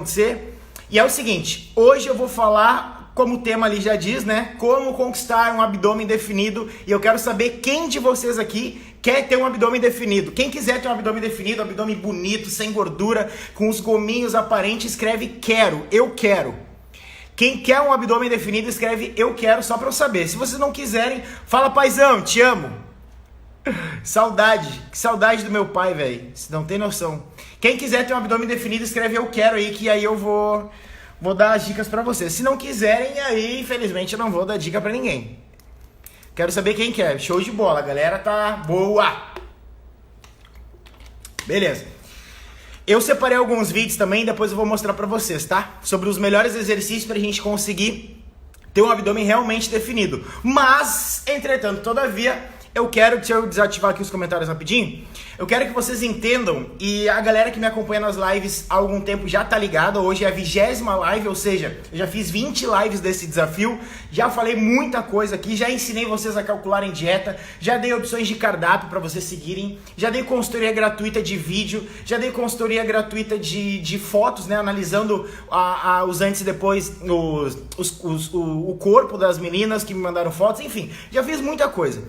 acontecer. E é o seguinte, hoje eu vou falar, como o tema ali já diz, né? Como conquistar um abdômen definido. E eu quero saber quem de vocês aqui quer ter um abdômen definido. Quem quiser ter um abdômen definido, um abdômen bonito, sem gordura, com os gominhos aparentes, escreve quero, eu quero. Quem quer um abdômen definido, escreve eu quero, só pra eu saber. Se vocês não quiserem, fala paizão, te amo. Saudade, que saudade do meu pai, velho. Você não tem noção. Quem quiser ter um abdômen definido, escreve eu quero aí, que aí eu vou dar as dicas pra vocês. Se não quiserem, aí infelizmente eu não vou dar dica pra ninguém. Quero saber quem quer. Show de bola, a galera tá boa. Beleza. Eu separei alguns vídeos também, depois eu vou mostrar pra vocês, tá? Sobre os melhores exercícios pra gente conseguir ter um abdômen realmente definido. Mas, entretanto, todavia, deixa eu desativar aqui os comentários rapidinho. Eu quero que vocês entendam, e a galera que me acompanha nas lives há algum tempo já tá ligada. Hoje é a 20ª live, ou seja, eu já fiz 20 lives desse desafio, já falei muita coisa aqui, já ensinei vocês a calcularem dieta, já dei opções de cardápio para vocês seguirem, já dei consultoria gratuita de vídeo, já dei consultoria gratuita de fotos, né, analisando os antes e depois, o corpo das meninas que me mandaram fotos, enfim, já fiz muita coisa.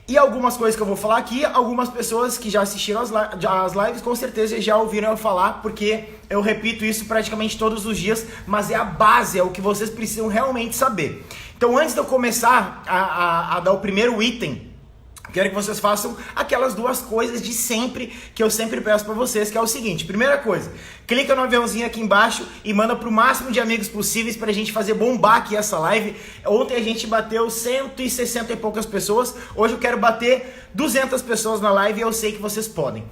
E algumas coisas que eu vou falar aqui, algumas pessoas que já assistiram as lives com certeza já ouviram eu falar, porque eu repito isso praticamente todos os dias, mas é a base, é o que vocês precisam realmente saber. Então, antes de eu começar a dar o primeiro item, quero que vocês façam aquelas duas coisas de sempre, que eu sempre peço pra vocês, que é o seguinte. Primeira coisa, clica no aviãozinho aqui embaixo e manda pro máximo de amigos possíveis pra gente fazer bombar aqui essa live. Ontem a gente bateu 160 e poucas pessoas, hoje eu quero bater 200 pessoas na live e eu sei que vocês podem.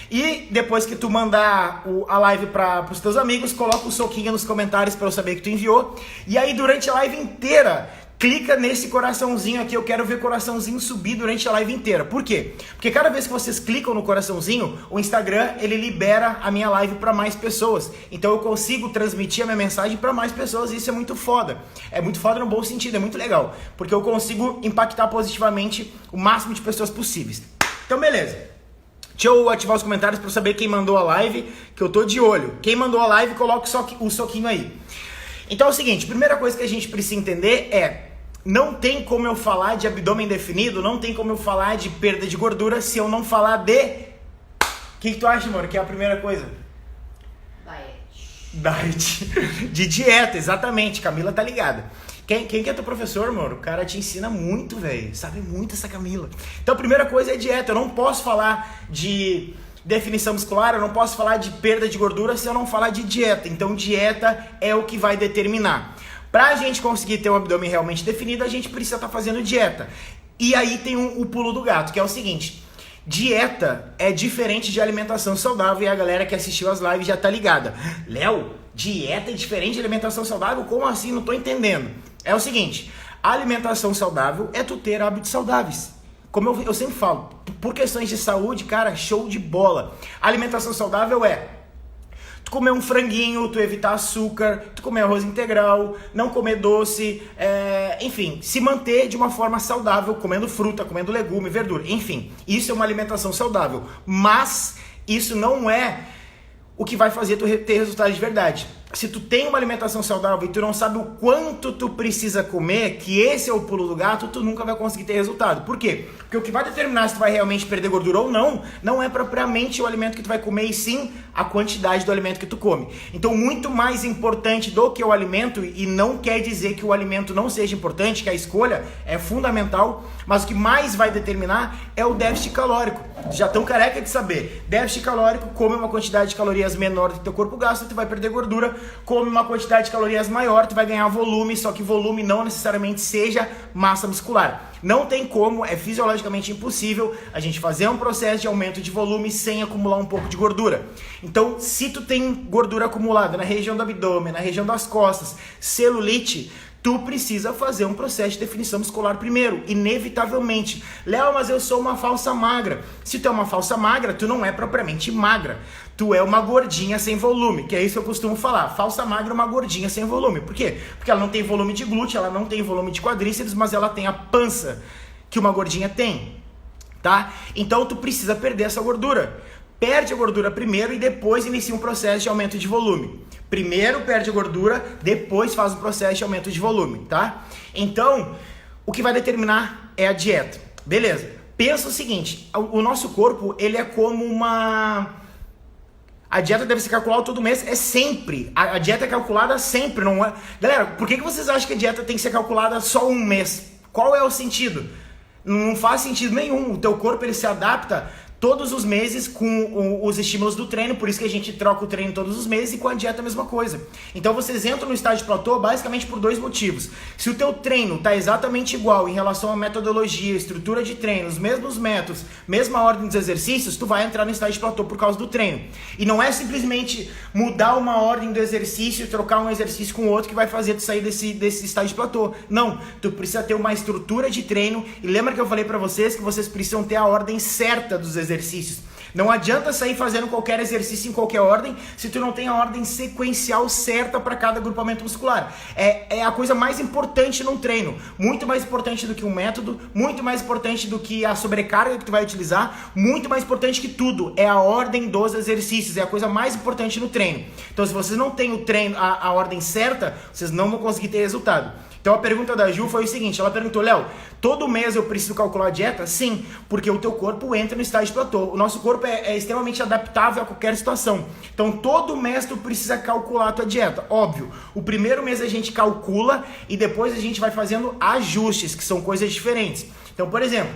E depois que tu mandar a live pros teus amigos, coloca um soquinho nos comentários pra eu saber que tu enviou. E aí durante a live inteira, clica nesse coraçãozinho aqui, eu quero ver o coraçãozinho subir durante a live inteira. Por quê? Porque cada vez que vocês clicam no coraçãozinho, o Instagram, ele libera a minha live para mais pessoas. Então eu consigo transmitir a minha mensagem para mais pessoas e isso é muito foda. É muito foda no bom sentido, é muito legal. Porque eu consigo impactar positivamente o máximo de pessoas possíveis. Então beleza. Deixa eu ativar os comentários para saber quem mandou a live, que eu tô de olho. Quem mandou a live, coloca o soquinho aí. Então é o seguinte, primeira coisa que a gente precisa entender é: não tem como eu falar de abdômen definido, não tem como eu falar de perda de gordura se eu não falar de... O que tu acha, amor, que é a primeira coisa? Diet. De dieta, exatamente. Camila tá ligada. Quem que é teu professor, amor? O cara te ensina muito, velho. Sabe muito essa Camila. Então a primeira coisa é dieta. Eu não posso falar de definição muscular, eu não posso falar de perda de gordura se eu não falar de dieta. Então dieta é o que vai determinar. Pra gente conseguir ter um abdômen realmente definido, a gente precisa estar fazendo dieta. E aí tem o pulo do gato, que é o seguinte: dieta é diferente de alimentação saudável, e a galera que assistiu as lives já tá ligada. Léo, dieta é diferente de alimentação saudável? Como assim? Não tô entendendo. É o seguinte, a alimentação saudável é tu ter hábitos saudáveis. Como eu sempre falo, por questões de saúde, cara, show de bola. A alimentação saudável é tu comer um franguinho, tu evitar açúcar, tu comer arroz integral, não comer doce, enfim, se manter de uma forma saudável, comendo fruta, comendo legume, verdura, enfim. Isso é uma alimentação saudável, mas isso não é o que vai fazer tu ter resultado de verdade. Se tu tem uma alimentação saudável e tu não sabe o quanto tu precisa comer, que esse é o pulo do gato, tu nunca vai conseguir ter resultado. Por quê? Porque o que vai determinar se tu vai realmente perder gordura ou não, não é propriamente o alimento que tu vai comer, e sim a quantidade do alimento que tu come. Então, muito mais importante do que o alimento, e não quer dizer que o alimento não seja importante, que a escolha é fundamental, mas o que mais vai determinar é o déficit calórico. Já estão careca de saber. Déficit calórico, come uma quantidade de calorias menor do que teu corpo gasta, tu vai perder gordura. Come uma quantidade de calorias maior, tu vai ganhar volume, só que volume não necessariamente seja massa muscular. Não tem como, é fisiologicamente impossível a gente fazer um processo de aumento de volume sem acumular um pouco de gordura. Então, se tu tem gordura acumulada na região do abdômen, na região das costas, celulite, tu precisa fazer um processo de definição muscular primeiro, inevitavelmente. Léo, mas eu sou uma falsa magra. Se tu é uma falsa magra, tu não é propriamente magra. Tu é uma gordinha sem volume, que é isso que eu costumo falar. Falsa magra é uma gordinha sem volume. Por quê? Porque ela não tem volume de glúteo, ela não tem volume de quadríceps, mas ela tem a pança que uma gordinha tem, tá? Então tu precisa perder essa gordura. perde a gordura primeiro e depois inicia um processo de aumento de volume. Primeiro perde a gordura, depois faz o processo de aumento de volume, tá? Então, o que vai determinar é a dieta. Beleza. Pensa o seguinte, o nosso corpo, ele é como uma... A dieta deve ser calculada todo mês, é sempre. A dieta é calculada sempre, não é? Galera, por que vocês acham que a dieta tem que ser calculada só um mês? Qual é o sentido? Não faz sentido nenhum. O teu corpo, ele se adapta todos os meses com os estímulos do treino, por isso que a gente troca o treino todos os meses, e com a dieta a mesma coisa. Então vocês entram no estágio de platô basicamente por dois motivos. Se o teu treino está exatamente igual em relação à metodologia, estrutura de treino, os mesmos métodos, mesma ordem dos exercícios, tu vai entrar no estágio de platô por causa do treino. E não é simplesmente mudar uma ordem do exercício e trocar um exercício com outro que vai fazer tu sair desse estágio de platô. Não, tu precisa ter uma estrutura de treino, e lembra que eu falei para vocês que vocês precisam ter a ordem certa dos exercícios. Não adianta sair fazendo qualquer exercício em qualquer ordem se tu não tem a ordem sequencial certa para cada agrupamento muscular. É a coisa mais importante num treino, muito mais importante do que um método, muito mais importante do que a sobrecarga que tu vai utilizar, muito mais importante que tudo, é a ordem dos exercícios, é a coisa mais importante no treino. Então se vocês não têm o treino, a ordem certa, vocês não vão conseguir ter resultado. Então a pergunta da Ju foi o seguinte, ela perguntou, Léo, todo mês eu preciso calcular a dieta? Sim, porque o teu corpo entra no estágio de platô. O nosso corpo é extremamente adaptável a qualquer situação. Então todo mês tu precisa calcular a tua dieta. Óbvio, o primeiro mês a gente calcula e depois a gente vai fazendo ajustes, que são coisas diferentes. Então, por exemplo,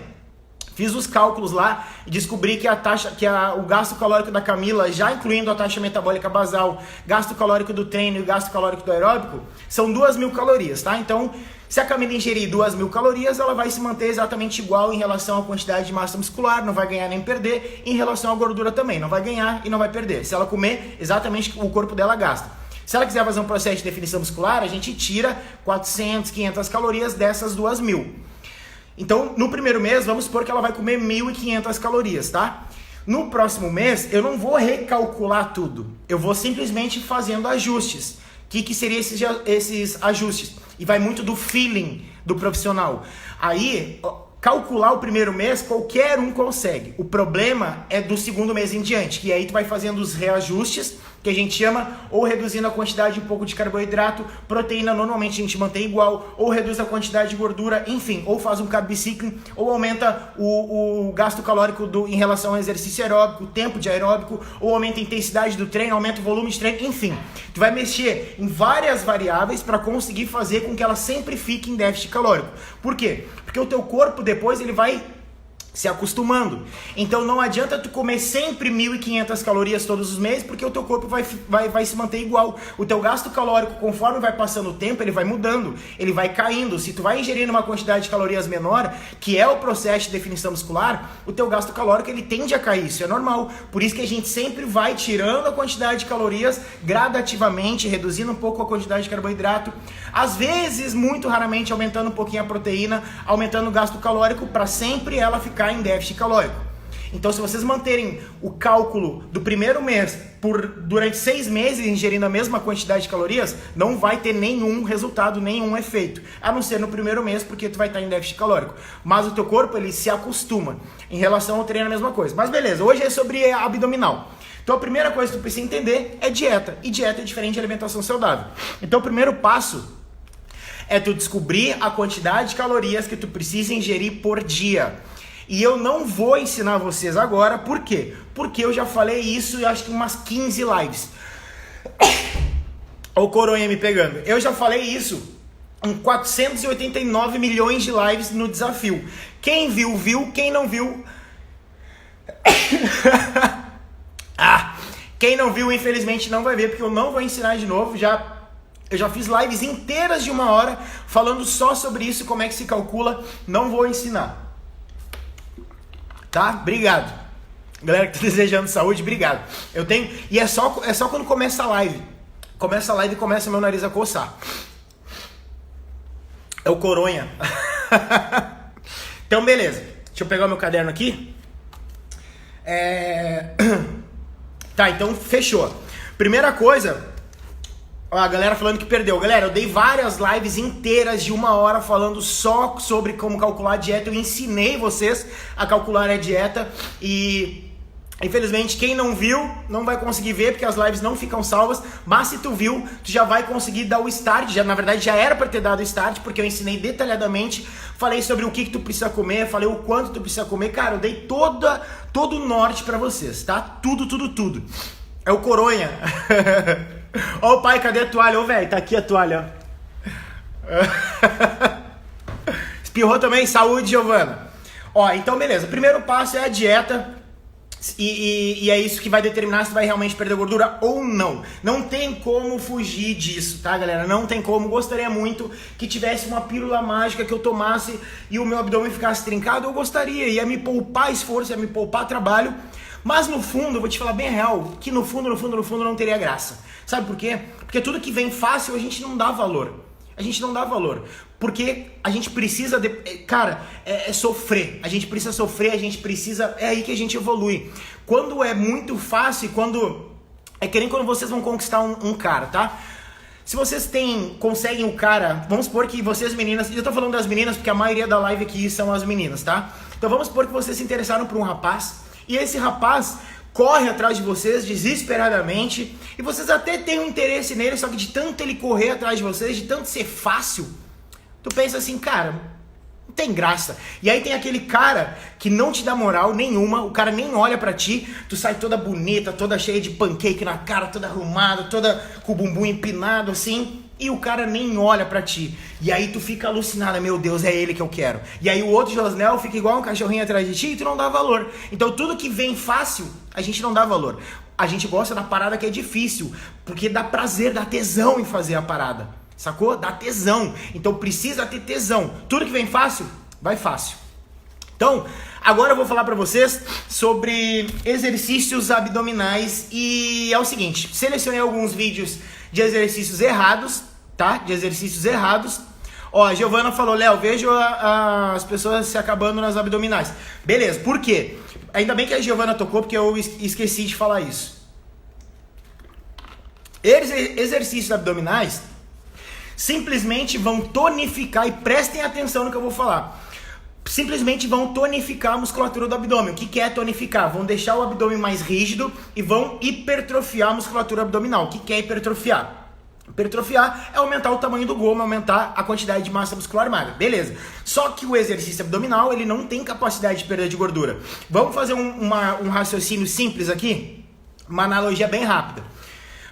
fiz os cálculos lá e descobri que o gasto calórico da Camila, já incluindo a taxa metabólica basal, gasto calórico do treino e gasto calórico do aeróbico, são 2.000 calorias, tá? Então, se a Camila ingerir 2.000 calorias, ela vai se manter exatamente igual em relação à quantidade de massa muscular, não vai ganhar nem perder, em relação à gordura também, não vai ganhar e não vai perder. Se ela comer, exatamente o corpo dela gasta. Se ela quiser fazer um processo de definição muscular, a gente tira 400, 500 calorias dessas 2.000. Então, no primeiro mês, vamos supor que ela vai comer 1.500 calorias, tá? No próximo mês, eu não vou recalcular tudo. Eu vou simplesmente fazendo ajustes. O que seriam esses ajustes? E vai muito do feeling do profissional. Aí, calcular o primeiro mês, qualquer um consegue. O problema é do segundo mês em diante, que aí tu vai fazendo os reajustes, que a gente chama, ou reduzindo a quantidade um pouco de carboidrato, proteína normalmente a gente mantém igual, ou reduz a quantidade de gordura, enfim, ou faz um carb cycling, ou aumenta o gasto calórico em relação ao exercício aeróbico, o tempo de aeróbico, ou aumenta a intensidade do treino, aumenta o volume de treino, enfim. Tu vai mexer em várias variáveis para conseguir fazer com que ela sempre fique em déficit calórico. Por quê? Porque o teu corpo depois ele vai se acostumando. Então não adianta tu comer sempre 1.500 calorias todos os meses, porque o teu corpo vai se manter igual. O teu gasto calórico, conforme vai passando o tempo, ele vai mudando, ele vai caindo. Se tu vai ingerindo uma quantidade de calorias menor, que é o processo de definição muscular, o teu gasto calórico ele tende a cair, isso é normal. Por isso que a gente sempre vai tirando a quantidade de calorias gradativamente, reduzindo um pouco a quantidade de carboidrato, às vezes, muito raramente, aumentando um pouquinho a proteína, aumentando o gasto calórico, para sempre ela ficar em déficit calórico. Então, se vocês manterem o cálculo do primeiro mês durante 6 meses ingerindo a mesma quantidade de calorias, não vai ter nenhum resultado, nenhum efeito, a não ser no primeiro mês, porque tu vai estar em déficit calórico. Mas o teu corpo, ele se acostuma. Em relação ao treino, é a mesma coisa. Mas beleza, hoje é sobre abdominal. Então a primeira coisa que tu precisa entender é dieta. E dieta é diferente de alimentação saudável. Então o primeiro passo é tu descobrir a quantidade de calorias que tu precisa ingerir por dia. E eu não vou ensinar vocês agora, por quê? Porque eu já falei isso, eu acho que umas 15 lives. Olha o coronha me pegando. Eu já falei isso em 489 milhões de lives no desafio. Quem viu, viu. Quem não viu... Quem não viu, infelizmente, não vai ver, porque eu não vou ensinar de novo. Eu já fiz lives inteiras de 1 hora falando só sobre isso, como é que se calcula. Não vou ensinar. Tá? Obrigado. Galera que tá desejando saúde, obrigado. Eu tenho... E é só quando começa a live. Começa a live e começa meu nariz a coçar. É o coronha. Então, beleza. Deixa eu pegar o meu caderno aqui. Tá, então fechou. Primeira coisa... Ó, a galera falando que perdeu. Galera, eu dei várias lives inteiras de 1 hora falando só sobre como calcular a dieta. Eu ensinei vocês a calcular a dieta. E Infelizmente, quem não viu, não vai conseguir ver, porque as lives não ficam salvas, mas se tu viu, tu já vai conseguir dar o start, já, na verdade já era para ter dado o start, porque eu ensinei detalhadamente, falei sobre o que tu precisa comer, falei o quanto tu precisa comer, cara, eu dei todo o norte para vocês, tá? Tudo. É o Coronha. Ó o pai, cadê a toalha? Ô, velho, tá aqui a toalha, ó. Espirrou também? Saúde, Giovana. Ó, então beleza, o primeiro passo é a dieta. E é isso que vai determinar se tu vai realmente perder gordura ou não. Não tem como fugir disso, tá, galera? Não tem como. Gostaria muito que tivesse uma pílula mágica que eu tomasse e o meu abdômen ficasse trincado. Eu gostaria. Ia me poupar esforço, ia me poupar trabalho. Mas no fundo, eu vou te falar bem real, que no fundo não teria graça. Sabe por quê? Porque tudo que vem fácil a gente não dá valor. A gente não dá valor, porque a gente precisa, cara, sofrer, a gente precisa sofrer, a gente precisa, é aí que a gente evolui. Quando é muito fácil, é que nem quando vocês vão conquistar um cara, tá? Se vocês conseguem o cara, vamos supor que vocês meninas, eu tô falando das meninas porque a maioria da live aqui são as meninas, tá? Então vamos supor que vocês se interessaram por um rapaz, e esse rapaz corre atrás de vocês desesperadamente, e vocês até têm um interesse nele, só que de tanto ele correr atrás de vocês, de tanto ser fácil, tu pensa assim, cara, não tem graça. E aí tem aquele cara que não te dá moral nenhuma, o cara nem olha pra ti, tu sai toda bonita, toda cheia de pancake na cara, toda arrumada, toda com o bumbum empinado assim, e o cara nem olha pra ti. E aí tu fica alucinada, meu Deus, é ele que eu quero. E aí o outro Josnel fica igual um cachorrinho atrás de ti e tu não dá valor. Então tudo que vem fácil, a gente não dá valor. A gente gosta da parada que é difícil, porque dá prazer, dá tesão em fazer a parada. Sacou? Dá tesão. Então precisa ter tesão. Tudo que vem fácil, vai fácil. Então, agora eu vou falar pra vocês sobre exercícios abdominais. E é o seguinte, selecionei alguns vídeos de exercícios errados, tá? De exercícios errados. Ó, a Giovana falou, Léo, vejo as pessoas se acabando nas abdominais. Beleza, por quê? Ainda bem que a Giovana tocou, porque eu esqueci de falar isso. Exercícios abdominais simplesmente vão tonificar, e prestem atenção no que eu vou falar. Simplesmente vão tonificar a musculatura do abdômen. O que é tonificar? Vão deixar o abdômen mais rígido e vão hipertrofiar a musculatura abdominal. O que é hipertrofiar? Hipertrofiar é aumentar o tamanho do gomo, aumentar a quantidade de massa muscular magra. Beleza. Só que o exercício abdominal, ele não tem capacidade de perda de gordura. Vamos fazer um raciocínio simples aqui? Uma analogia bem rápida.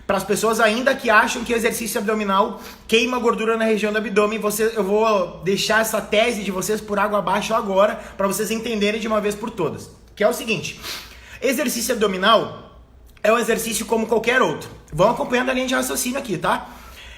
Para as pessoas ainda que acham que o exercício abdominal queima gordura na região do abdômen, eu vou deixar essa tese de vocês por água abaixo agora, para vocês entenderem de uma vez por todas. Que é o seguinte, exercício abdominal é um exercício como qualquer outro. Vão acompanhando a linha de raciocínio aqui, tá?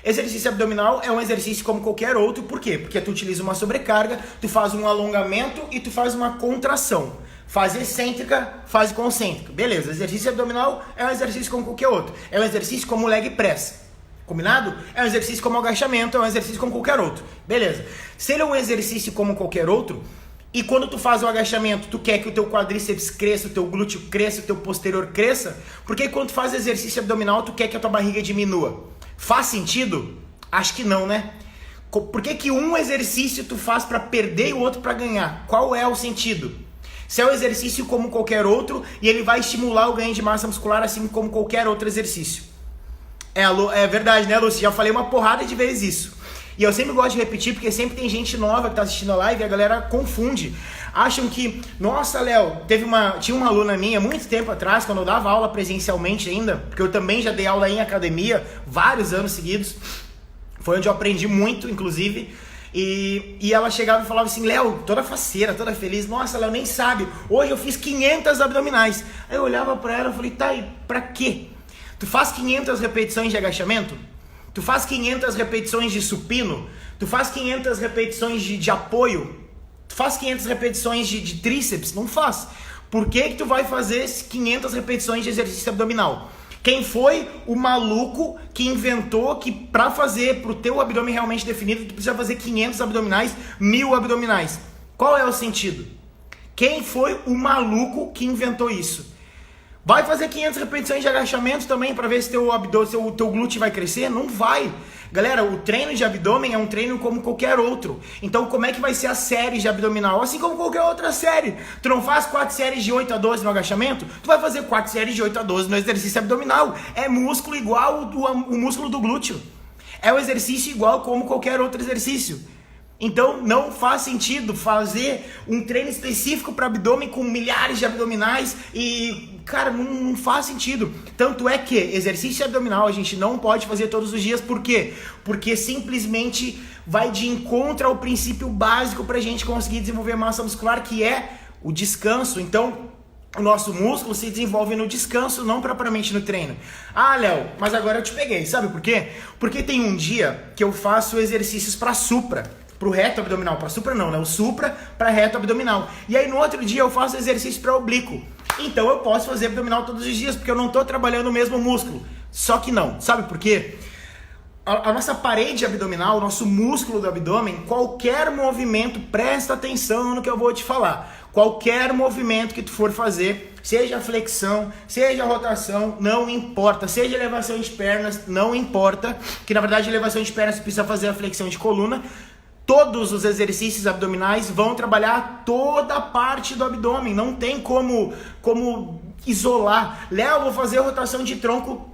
Exercício abdominal é um exercício como qualquer outro, por quê? Porque tu utiliza uma sobrecarga, tu faz um alongamento e tu faz uma contração. Fase excêntrica, fase concêntrica. Beleza, exercício abdominal é um exercício como qualquer outro. É um exercício como leg press. Combinado? É um exercício como agachamento, é um exercício como qualquer outro. Beleza. Se ele é um exercício como qualquer outro, e quando tu faz o agachamento, tu quer que o teu quadríceps cresça, o teu glúteo cresça, o teu posterior cresça, porque quando tu faz exercício abdominal, tu quer que a tua barriga diminua. Faz sentido? Acho que não, né? Por que um exercício tu faz para perder e o outro para ganhar? Qual é o sentido? Se é um exercício como qualquer outro e ele vai estimular o ganho de massa muscular assim como qualquer outro exercício. É verdade, né, Lúcia? Já falei uma porrada de vezes isso. E eu sempre gosto de repetir porque sempre tem gente nova que tá assistindo a live e a galera confunde. Acham que, nossa, Léo, tinha uma aluna minha muito tempo atrás, quando eu dava aula presencialmente ainda, porque eu também já dei aula em academia vários anos seguidos. Foi onde eu aprendi muito, inclusive. E ela chegava e falava assim, Léo, toda faceira, toda feliz, nossa, Léo, nem sabe, hoje eu fiz 500 abdominais. Aí eu olhava pra ela e falei, tá, e pra quê? Tu faz 500 repetições de agachamento? Tu faz 500 repetições de supino? Tu faz 500 repetições de apoio? Tu faz 500 repetições de tríceps? Não faz. Por que tu vai fazer 500 repetições de exercício abdominal? Quem foi o maluco que inventou que para fazer pro teu abdômen realmente definido, tu precisa fazer 500 abdominais, 1000 abdominais? Qual é o sentido? Quem foi o maluco que inventou isso? Vai fazer 500 repetições de agachamento também para ver se teu glúteo vai crescer? Não vai. Galera, o treino de abdômen é um treino como qualquer outro. Então, como é que vai ser a série de abdominal? Assim como qualquer outra série. Tu não faz 4 séries de 8 a 12 no agachamento? Tu vai fazer 4 séries de 8 a 12 no exercício abdominal. É músculo igual o músculo do glúteo. É um exercício igual como qualquer outro exercício. Então não faz sentido fazer um treino específico para abdômen com milhares de abdominais e, cara, não faz sentido. Tanto é que exercício abdominal a gente não pode fazer todos os dias. Por quê? Porque simplesmente vai de encontro ao princípio básico para a gente conseguir desenvolver massa muscular, que é o descanso. Então, o nosso músculo se desenvolve no descanso, não propriamente no treino. Ah, Léo, mas agora eu te peguei. Sabe por quê? Porque tem um dia que eu faço exercícios para supra. Pro reto abdominal, para supra não, né? O supra para reto abdominal. E aí no outro dia eu faço exercício para oblíquo. Então eu posso fazer abdominal todos os dias, porque eu não tô trabalhando o mesmo músculo. Só que não. Sabe por quê? A nossa parede abdominal, o nosso músculo do abdômen, qualquer movimento, presta atenção no que eu vou te falar. Qualquer movimento que tu for fazer, seja flexão, seja rotação, não importa. Seja elevação de pernas, não importa. Que na verdade elevação de pernas precisa fazer a flexão de coluna. Todos os exercícios abdominais vão trabalhar toda a parte do abdômen. Não tem como isolar. Léo, vou fazer rotação de tronco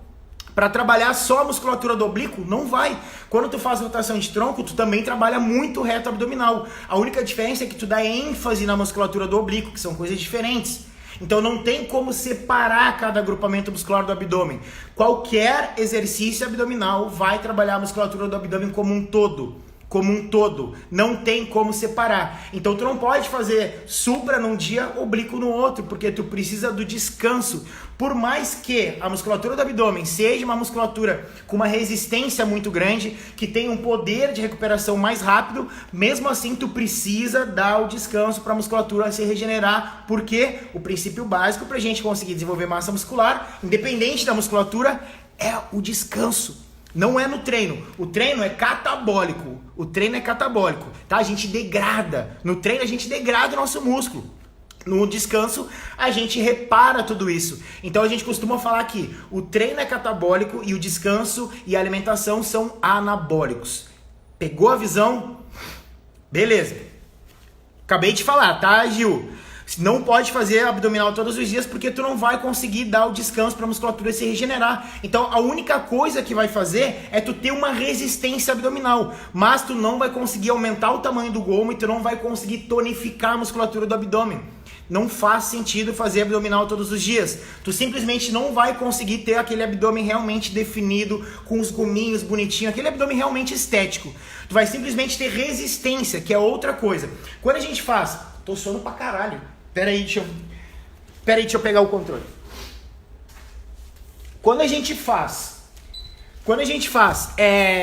para trabalhar só a musculatura do oblíquo? Não vai. Quando tu faz rotação de tronco, tu também trabalha muito reto abdominal. A única diferença é que tu dá ênfase na musculatura do oblíquo, que são coisas diferentes. Então não tem como separar cada agrupamento muscular do abdômen. Qualquer exercício abdominal vai trabalhar a musculatura do abdômen como um todo. Não tem como separar. Então tu não pode fazer supra num dia, oblíquo no outro, porque tu precisa do descanso. Por mais que a musculatura do abdômen seja uma musculatura com uma resistência muito grande, que tem um poder de recuperação mais rápido, mesmo assim tu precisa dar o descanso para a musculatura se regenerar, porque o princípio básico para a gente conseguir desenvolver massa muscular, independente da musculatura, é o descanso. Não é no treino. O treino é catabólico. Tá? A gente degrada. No treino a gente degrada o nosso músculo. No descanso a gente repara tudo isso. Então a gente costuma falar que o treino é catabólico e o descanso e a alimentação são anabólicos. Pegou a visão? Beleza. Acabei de falar, tá, Gil? Não pode fazer abdominal todos os dias porque tu não vai conseguir dar o descanso para a musculatura se regenerar. Então a única coisa que vai fazer é tu ter uma resistência abdominal, mas tu não vai conseguir aumentar o tamanho do gomo e tu não vai conseguir tonificar a musculatura do abdômen. Não faz sentido fazer abdominal todos os dias. Tu simplesmente não vai conseguir ter aquele abdômen realmente definido, com os gominhos bonitinhos, aquele abdômen realmente estético. Tu vai simplesmente ter resistência, que é outra coisa. Quando a gente faz... Tô sono pra caralho. Pera aí, deixa eu pegar o controle. Quando a gente faz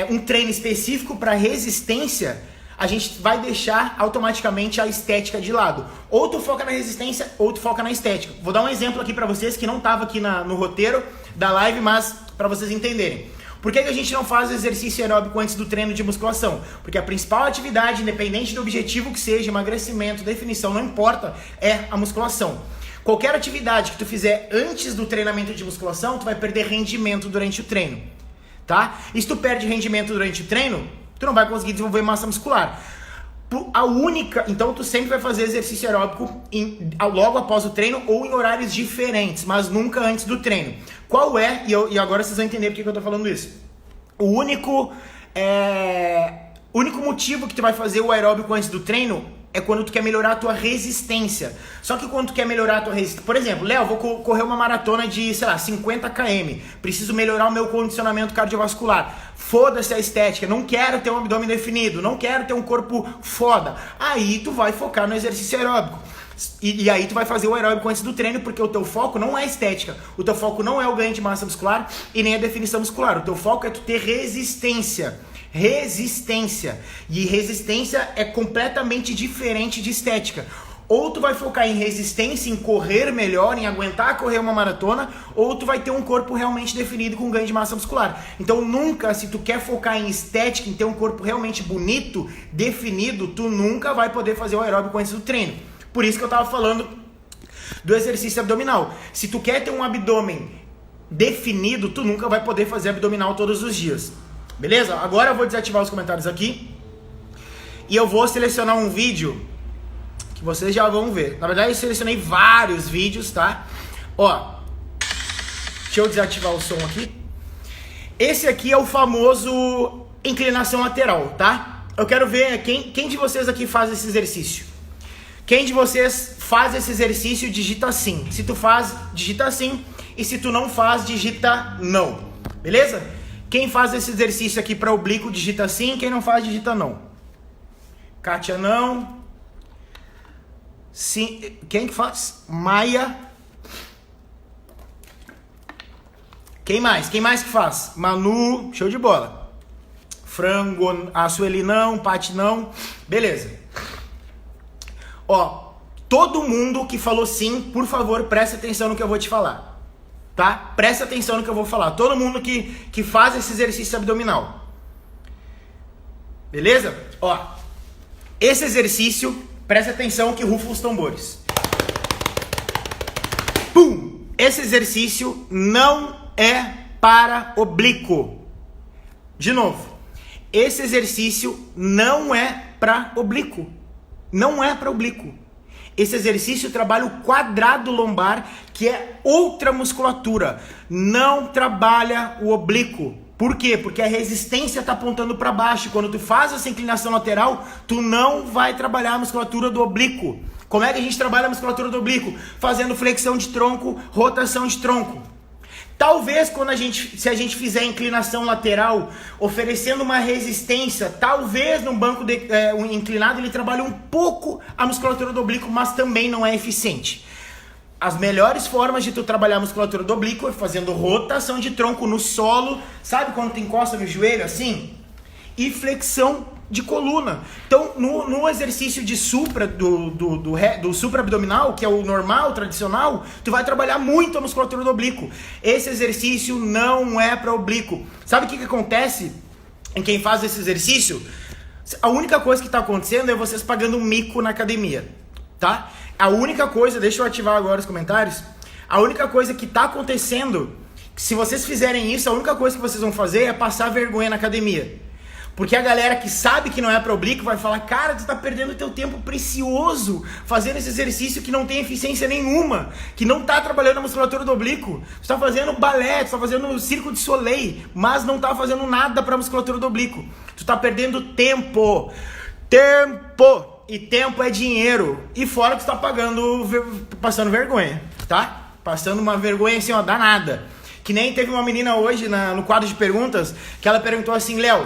um treino específico para resistência, a gente vai deixar automaticamente a estética de lado. Ou tu foca na resistência, ou tu foca na estética. Vou dar um exemplo aqui para vocês que não estava aqui no roteiro da live, mas para vocês entenderem. Por que a gente não faz exercício aeróbico antes do treino de musculação? Porque a principal atividade, independente do objetivo que seja, emagrecimento, definição, não importa, é a musculação. Qualquer atividade que tu fizer antes do treinamento de musculação, tu vai perder rendimento durante o treino, tá? E se tu perde rendimento durante o treino, tu não vai conseguir desenvolver massa muscular. Então tu sempre vai fazer exercício aeróbico logo após o treino ou em horários diferentes, mas nunca antes do treino. Qual é, e agora vocês vão entender porque que eu tô falando isso. O único motivo que tu vai fazer o aeróbico antes do treino é quando tu quer melhorar a tua resistência. Só que quando tu quer melhorar a tua resistência... Por exemplo, Léo, vou correr uma maratona de, 50 km. Preciso melhorar o meu condicionamento cardiovascular. Foda-se a estética. Não quero ter um abdômen definido. Não quero ter um corpo foda. Aí tu vai focar no exercício aeróbico. E aí tu vai fazer o aeróbico antes do treino, porque o teu foco não é estética. O teu foco não é o ganho de massa muscular e nem a definição muscular. O teu foco é tu ter resistência. E resistência é completamente diferente de estética. Ou tu vai focar em resistência, em correr melhor, em aguentar correr uma maratona, ou tu vai ter um corpo realmente definido com ganho de massa muscular. Então nunca, se tu quer focar em estética, em ter um corpo realmente bonito, definido, tu nunca vai poder fazer o aeróbico antes do treino. Por isso que eu tava falando do exercício abdominal. Se tu quer ter um abdômen definido, tu nunca vai poder fazer abdominal todos os dias. Beleza? Agora eu vou desativar os comentários aqui e eu vou selecionar um vídeo que vocês já vão ver. Na verdade, eu selecionei vários vídeos, tá? Ó, deixa eu desativar o som aqui. Esse aqui é o famoso inclinação lateral, tá? Eu quero ver quem de vocês aqui faz esse exercício. Quem de vocês faz esse exercício, digita sim. Se tu faz, digita sim. E se tu não faz, digita não. Beleza? Quem faz esse exercício aqui para oblíquo, digita sim. Quem não faz, digita não. Kátia, não. Sim. Quem que faz? Maia. Quem mais? Quem mais que faz? Manu, show de bola. Frango, a Sueli não, Pati não. Beleza. Ó, todo mundo que falou sim, por favor, preste atenção no que eu vou te falar. Tá? Presta atenção no que eu vou falar. Todo mundo que faz esse exercício abdominal. Beleza? Ó, esse exercício, presta atenção que rufa os tambores. Pum! Esse exercício não é para oblíquo. De novo, esse exercício não é para oblíquo. Não é para oblíquo. Esse exercício trabalha o quadrado lombar, que é outra musculatura. Não trabalha o oblíquo. Por quê? Porque a resistência está apontando para baixo. Quando tu faz essa inclinação lateral, tu não vai trabalhar a musculatura do oblíquo. Como é que a gente trabalha a musculatura do oblíquo? Fazendo flexão de tronco, rotação de tronco. Talvez se a gente fizer inclinação lateral, oferecendo uma resistência, talvez no banco inclinado ele trabalhe um pouco a musculatura do oblíquo, mas também não é eficiente. As melhores formas de tu trabalhar a musculatura do oblíquo é fazendo rotação de tronco no solo, sabe quando tu encosta no joelho assim? E flexão de coluna. Então, no exercício de supra, do supra abdominal, que é o normal, o tradicional, tu vai trabalhar muito a musculatura do oblíquo. Esse exercício não é para oblíquo. Sabe o que acontece em quem faz esse exercício? A única coisa que está acontecendo é vocês pagando um mico na academia, tá? A única coisa, deixa eu ativar agora os comentários, a única coisa que está acontecendo, se vocês fizerem isso, a única coisa que vocês vão fazer é passar vergonha na academia. Porque a galera que sabe que não é para oblíquo vai falar, cara, tu tá perdendo teu tempo precioso fazendo esse exercício que não tem eficiência nenhuma, que não tá trabalhando a musculatura do oblíquo. Tu tá fazendo balé, tu tá fazendo Cirque du Soleil, mas não tá fazendo nada pra musculatura do oblíquo. Tu tá perdendo tempo. Tempo! E tempo é dinheiro. E fora que tu tá passando vergonha, tá? Passando uma vergonha assim, ó, danada. Que nem teve uma menina hoje no quadro de perguntas, que ela perguntou assim, Léo,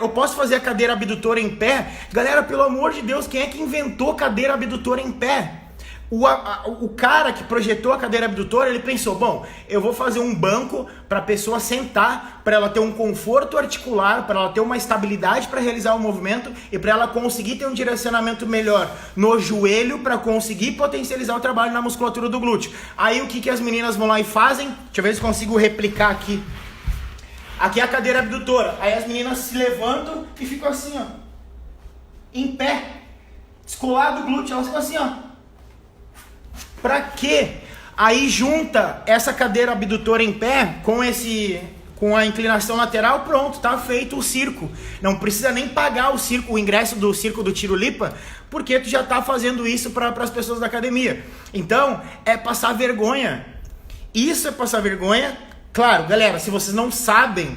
eu posso fazer a cadeira abdutora em pé? Galera, pelo amor de Deus, quem é que inventou cadeira abdutora em pé? O cara que projetou a cadeira abdutora, ele pensou, bom, eu vou fazer um banco para a pessoa sentar, para ela ter um conforto articular, para ela ter uma estabilidade para realizar o movimento e para ela conseguir ter um direcionamento melhor no joelho para conseguir potencializar o trabalho na musculatura do glúteo. Aí o que as meninas vão lá e fazem? Deixa eu ver se consigo replicar aqui. Aqui é a cadeira abdutora. Aí as meninas se levantam e ficam assim, ó. Em pé. Descolado o glúteo. Elas ficam assim, ó. Pra quê? Aí junta essa cadeira abdutora em pé com a inclinação lateral, pronto, tá feito o circo. Não precisa nem pagar o ingresso do circo do Tiro Lipa, porque tu já tá fazendo isso para as pessoas da academia. Então, é passar vergonha. Isso é passar vergonha. Claro, galera, se vocês não sabem,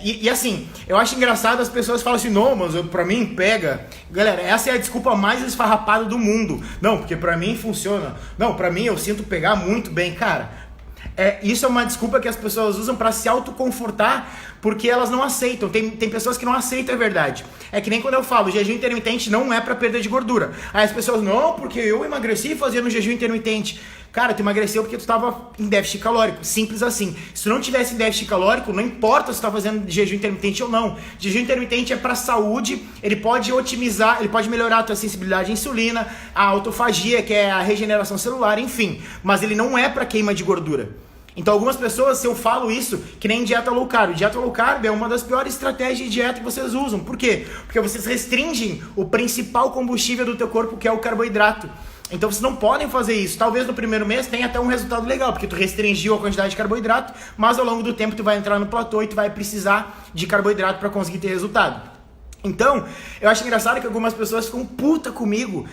e assim, eu acho engraçado as pessoas falam assim, não, mas pra mim pega. Galera, essa é a desculpa mais esfarrapada do mundo. Não, porque pra mim funciona. Não, pra mim eu sinto pegar muito bem. Cara, isso é uma desculpa que as pessoas usam pra se autoconfortar, porque elas não aceitam. Tem pessoas que não aceitam a verdade. É que nem quando eu falo, jejum intermitente não é pra perda de gordura. Aí as pessoas, não, porque eu emagreci fazendo jejum intermitente. Cara, tu emagreceu porque tu estava em déficit calórico. Simples assim. Se tu não tivesse em déficit calórico, não importa se tu tá fazendo jejum intermitente ou não. Jejum intermitente é para saúde, ele pode otimizar, ele pode melhorar a tua sensibilidade à insulina, a autofagia, que é a regeneração celular, enfim. Mas ele não é para queima de gordura. Então algumas pessoas, se eu falo isso, que nem dieta low carb. Dieta low carb é uma das piores estratégias de dieta que vocês usam. Por quê? Porque vocês restringem o principal combustível do teu corpo, que é o carboidrato. Então vocês não podem fazer isso. Talvez no primeiro mês tenha até um resultado legal, porque tu restringiu a quantidade de carboidrato, mas ao longo do tempo tu vai entrar no platô e tu vai precisar de carboidrato para conseguir ter resultado. Então, eu acho engraçado que algumas pessoas ficam puta comigo.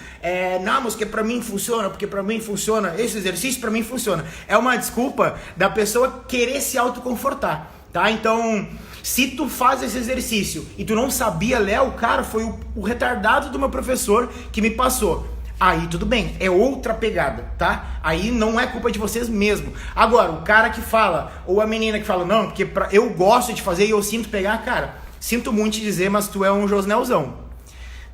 Não, mas que pra mim funciona, porque pra mim funciona, esse exercício pra mim funciona. É uma desculpa da pessoa querer se autoconfortar, tá? Então, se tu faz esse exercício e tu não sabia, Léo, cara, foi o retardado do meu professor que me passou. Aí tudo bem, é outra pegada, tá? Aí não é culpa de vocês mesmo. Agora, o cara que fala, ou a menina que fala, não, porque eu gosto de fazer e eu sinto pegar, cara... Sinto muito te dizer, mas tu é um Josnelzão,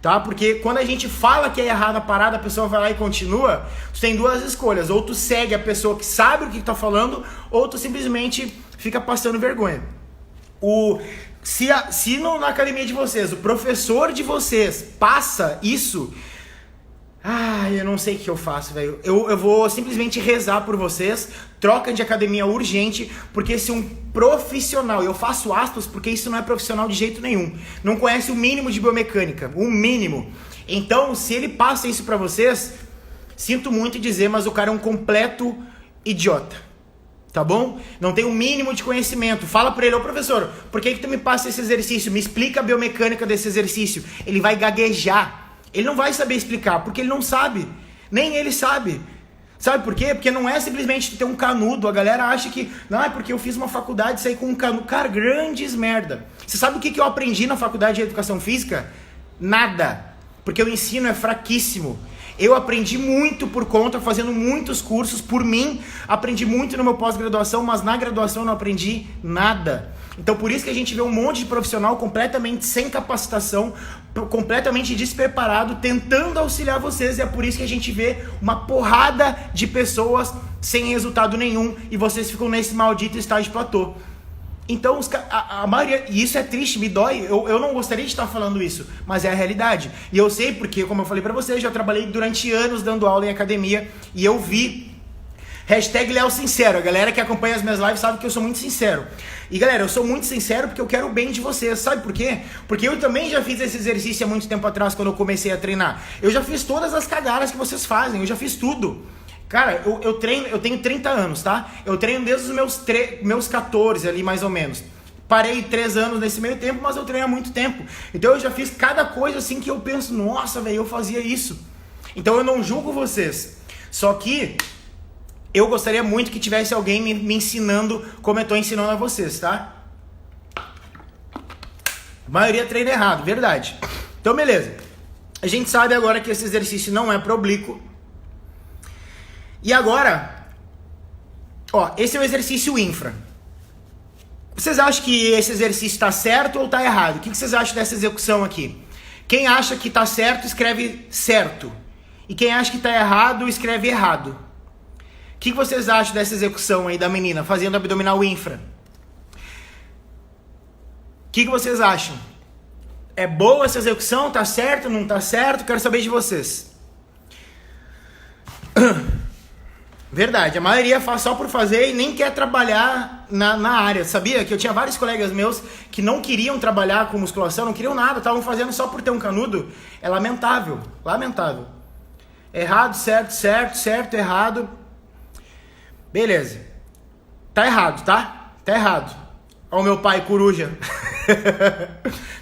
tá? Porque quando a gente fala que é errada a parada, a pessoa vai lá e continua, tu tem duas escolhas. Ou tu segue a pessoa que sabe o que tá falando, ou tu simplesmente fica passando vergonha. Se na academia de vocês, o professor de vocês passa isso... eu não sei o que eu faço, velho. Eu vou simplesmente rezar por vocês. Troca de academia urgente, porque se um profissional, eu faço aspas porque isso não é profissional de jeito nenhum, não conhece o mínimo de biomecânica, o mínimo. Então, se ele passa isso pra vocês, sinto muito dizer, mas o cara é um completo idiota. Tá bom? Não tem o mínimo de conhecimento. Fala pra ele, ô professor, por que tu me passa esse exercício? Me explica a biomecânica desse exercício. Ele vai gaguejar. Ele não vai saber explicar, porque ele não sabe. Nem ele sabe. Sabe por quê? Porque não é simplesmente ter um canudo. A galera acha que... Não, é porque eu fiz uma faculdade e saí com um canudo. Cara, grandes merda. Você sabe o que eu aprendi na faculdade de educação física? Nada. Porque o ensino é fraquíssimo. Eu aprendi muito por conta, fazendo muitos cursos por mim. Aprendi muito no meu pós-graduação, mas na graduação eu não aprendi nada. Então por isso que a gente vê um monte de profissional completamente sem capacitação, completamente despreparado, tentando auxiliar vocês. E é por isso que a gente vê uma porrada de pessoas sem resultado nenhum e vocês ficam nesse maldito estágio de platô. Então a maioria, e isso é triste, me dói, eu não gostaria de estar falando isso, mas é a realidade. E eu sei porque, como eu falei pra vocês, já trabalhei durante anos dando aula em academia e eu vi #Léo Sincero. A galera que acompanha as minhas lives sabe que eu sou muito sincero. E galera, eu sou muito sincero porque eu quero o bem de vocês. Sabe por quê? Porque eu também já fiz esse exercício há muito tempo atrás, quando eu comecei a treinar. Eu já fiz todas as cagadas que vocês fazem, eu já fiz tudo. Cara, eu treino, eu tenho 30 anos, tá? Eu treino desde os meus 14 ali, mais ou menos. Parei 3 anos nesse meio tempo, mas eu treino há muito tempo. Então eu já fiz cada coisa assim que eu penso, nossa, velho, eu fazia isso. Então eu não julgo vocês. Só que eu gostaria muito que tivesse alguém me ensinando como eu tô ensinando a vocês, tá? A maioria treina errado, verdade. Então beleza. A gente sabe agora que esse exercício não é para oblíquo. E agora, ó, esse é o exercício infra. Vocês acham que esse exercício está certo ou está errado? O que vocês acham dessa execução aqui? Quem acha que está certo, escreve certo. E quem acha que está errado, escreve errado. O que vocês acham dessa execução aí da menina, fazendo abdominal infra? O que vocês acham? É boa essa execução? Tá certo? Não tá certo? Quero saber de vocês. Verdade, a maioria faz só por fazer e nem quer trabalhar na área. Sabia que eu tinha vários colegas meus que não queriam trabalhar com musculação, não queriam nada, estavam fazendo só por ter um canudo. É lamentável, lamentável. Errado, certo, certo, certo, errado. Beleza. Tá errado, tá? Tá errado. Ó o meu pai coruja.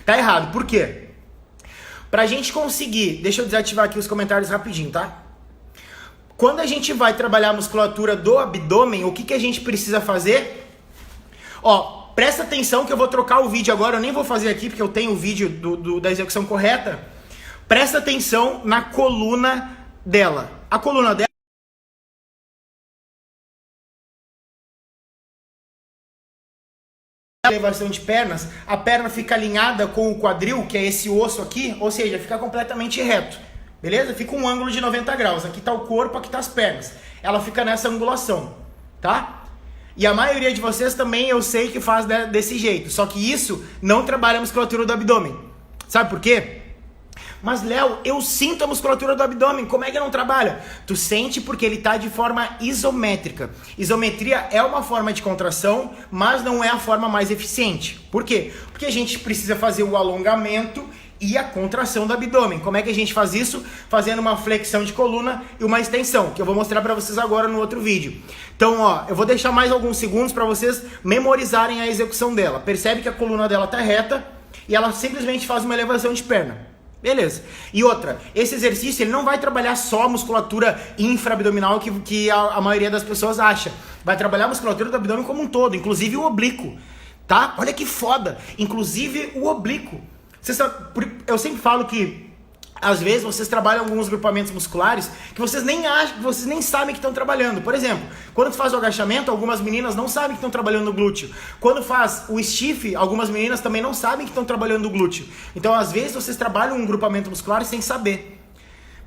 Tá errado, por quê? Pra gente conseguir, deixa eu desativar aqui os comentários rapidinho, tá? Quando a gente vai trabalhar a musculatura do abdômen, o que a gente precisa fazer? Ó, presta atenção que eu vou trocar o vídeo agora, eu nem vou fazer aqui porque eu tenho o vídeo da execução correta. Presta atenção na coluna dela. A coluna dela... elevação de pernas, a perna fica alinhada com o quadril, que é esse osso aqui, ou seja, fica completamente reto. Beleza? Fica um ângulo de 90 graus. Aqui tá o corpo, aqui tá as pernas. Ela fica nessa angulação, tá? E a maioria de vocês também eu sei que faz desse jeito. Só que isso não trabalha a musculatura do abdômen. Sabe por quê? Mas Léo, eu sinto a musculatura do abdômen. Como é que não trabalha? Tu sente porque ele tá de forma isométrica. Isometria é uma forma de contração, mas não é a forma mais eficiente. Por quê? Porque a gente precisa fazer o alongamento e a contração do abdômen. Como é que a gente faz isso? Fazendo uma flexão de coluna e uma extensão, que eu vou mostrar para vocês agora no outro vídeo. Então, ó, eu vou deixar mais alguns segundos para vocês memorizarem a execução dela. Percebe que a coluna dela tá reta e ela simplesmente faz uma elevação de perna. Beleza. E outra, esse exercício ele não vai trabalhar só a musculatura infraabdominal que a maioria das pessoas acha. Vai trabalhar a musculatura do abdômen como um todo, inclusive o oblíquo, tá? Olha que foda, inclusive o oblíquo. Eu sempre falo que às vezes vocês trabalham alguns grupamentos musculares que vocês nem acham, que vocês nem sabem que estão trabalhando. Por exemplo, quando tu faz o agachamento, algumas meninas não sabem que estão trabalhando o glúteo. Quando faz o stiff, algumas meninas também não sabem que estão trabalhando o glúteo. Então, às vezes, vocês trabalham um grupamento muscular sem saber.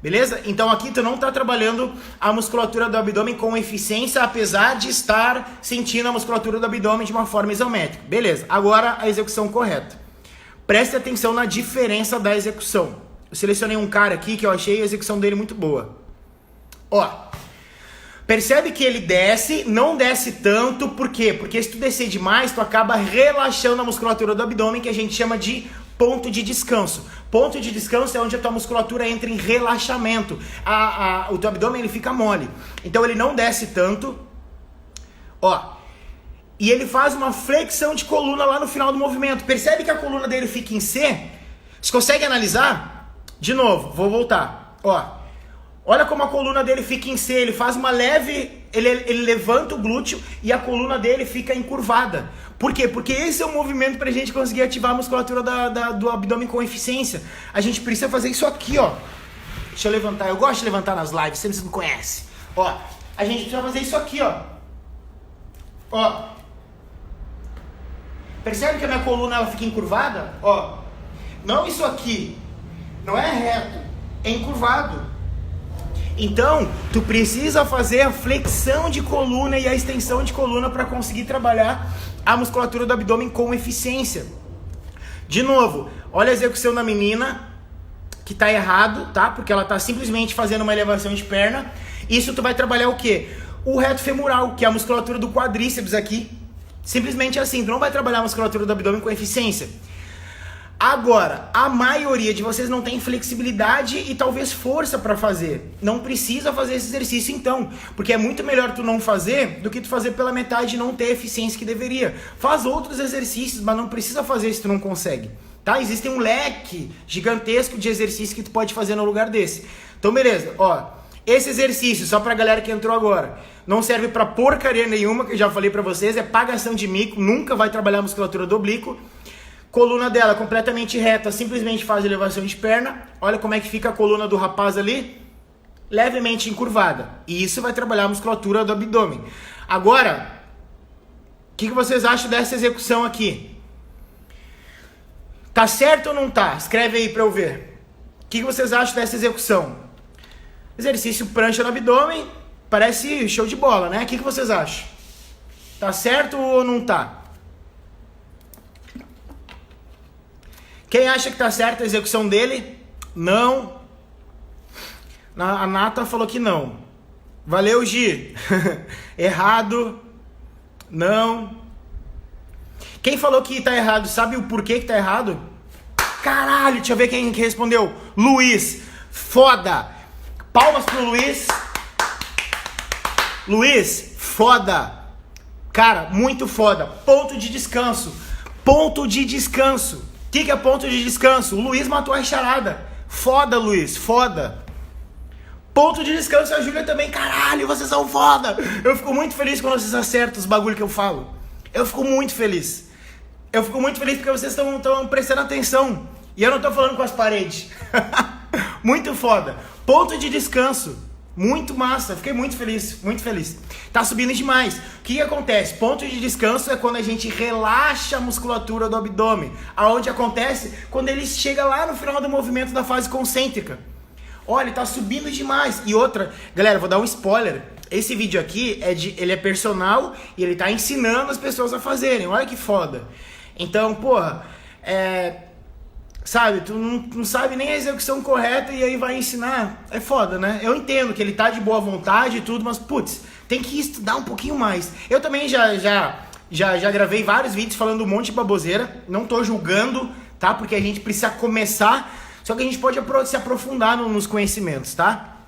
Beleza? Então aqui tu não está trabalhando a musculatura do abdômen com eficiência, apesar de estar sentindo a musculatura do abdômen de uma forma isométrica. Beleza, agora a execução correta. Preste atenção na diferença da execução. Eu selecionei um cara aqui que eu achei a execução dele muito boa. Ó, percebe que ele desce, não desce tanto, por quê? Porque se tu descer demais, tu acaba relaxando a musculatura do abdômen, que a gente chama de ponto de descanso. Ponto de descanso é onde a tua musculatura entra em relaxamento. O teu abdômen ele fica mole. Então ele não desce tanto. Ó, e ele faz uma flexão de coluna lá no final do movimento. Percebe que a coluna dele fica em C? Você consegue analisar? De novo, vou voltar. Ó, olha como a coluna dele fica em C. Ele faz uma leve... Ele levanta o glúteo e a coluna dele fica encurvada. Por quê? Porque esse é o movimento pra gente conseguir ativar a musculatura do abdômen com eficiência. A gente precisa fazer isso aqui, ó. Deixa eu levantar. Eu gosto de levantar nas lives, vocês não conhecem. Ó, a gente precisa fazer isso aqui, ó. Ó. Percebe que a minha coluna ela fica encurvada? Ó. Não isso aqui. Não é reto. É encurvado. Então, tu precisa fazer a flexão de coluna e a extensão de coluna para conseguir trabalhar a musculatura do abdômen com eficiência. De novo, olha a execução da menina, que tá errado, tá? Porque ela tá simplesmente fazendo uma elevação de perna. Isso tu vai trabalhar o quê? O reto femoral, que é a musculatura do quadríceps aqui. Simplesmente assim, tu não vai trabalhar a musculatura do abdômen com eficiência. Agora, a maioria de vocês não tem flexibilidade e talvez força para fazer. Não precisa fazer esse exercício então, porque é muito melhor tu não fazer do que tu fazer pela metade e não ter a eficiência que deveria. Faz outros exercícios, mas não precisa fazer se tu não consegue. Tá? Existe um leque gigantesco de exercícios que tu pode fazer no lugar desse. Então beleza, ó, esse exercício, só pra galera que entrou agora, não serve pra porcaria nenhuma, que eu já falei pra vocês, é pagação de mico, nunca vai trabalhar a musculatura do oblíquo. Coluna dela completamente reta, simplesmente faz elevação de perna. Olha como é que fica a coluna do rapaz ali, levemente encurvada. E isso vai trabalhar a musculatura do abdômen. Agora, o que vocês acham dessa execução aqui? Tá certo ou não tá? Escreve aí pra eu ver. O que vocês acham dessa execução? Exercício prancha no abdômen, parece show de bola, né? O que vocês acham? Tá certo ou não tá? Quem acha que tá certa a execução dele? Não. A Nata falou que não. Valeu, Gi. Errado. Não. Quem falou que tá errado, sabe o porquê que tá errado? Caralho, deixa eu ver quem que respondeu. Luiz. Foda. Palmas pro Luiz. Luiz, foda. Cara, muito foda. Ponto de descanso. Ponto de descanso. O que é ponto de descanso? O Luiz matou a charada. Foda, Luiz, foda. Ponto de descanso, a Júlia também. Caralho, vocês são foda. Eu fico muito feliz quando vocês acertam os bagulho que eu falo. Eu fico muito feliz. Eu fico muito feliz porque vocês estão prestando atenção. E eu não tô falando com as paredes. Muito foda. Ponto de descanso. Muito massa, fiquei muito feliz, muito feliz. Tá subindo demais. O que acontece? Ponto de descanso é quando a gente relaxa a musculatura do abdômen. Aonde acontece? Quando ele chega lá no final do movimento da fase concêntrica. Olha, tá subindo demais. E outra, galera, vou dar um spoiler. Esse vídeo aqui, ele é personal e ele tá ensinando as pessoas a fazerem. Olha que foda. Então, porra, sabe, tu não sabe nem a execução correta e aí vai ensinar, é foda, né? Eu entendo que ele tá de boa vontade e tudo, mas putz, tem que estudar um pouquinho mais. Eu também já gravei vários vídeos falando um monte de baboseira, não tô julgando, tá? Porque a gente precisa começar, só que a gente pode se aprofundar nos conhecimentos, tá?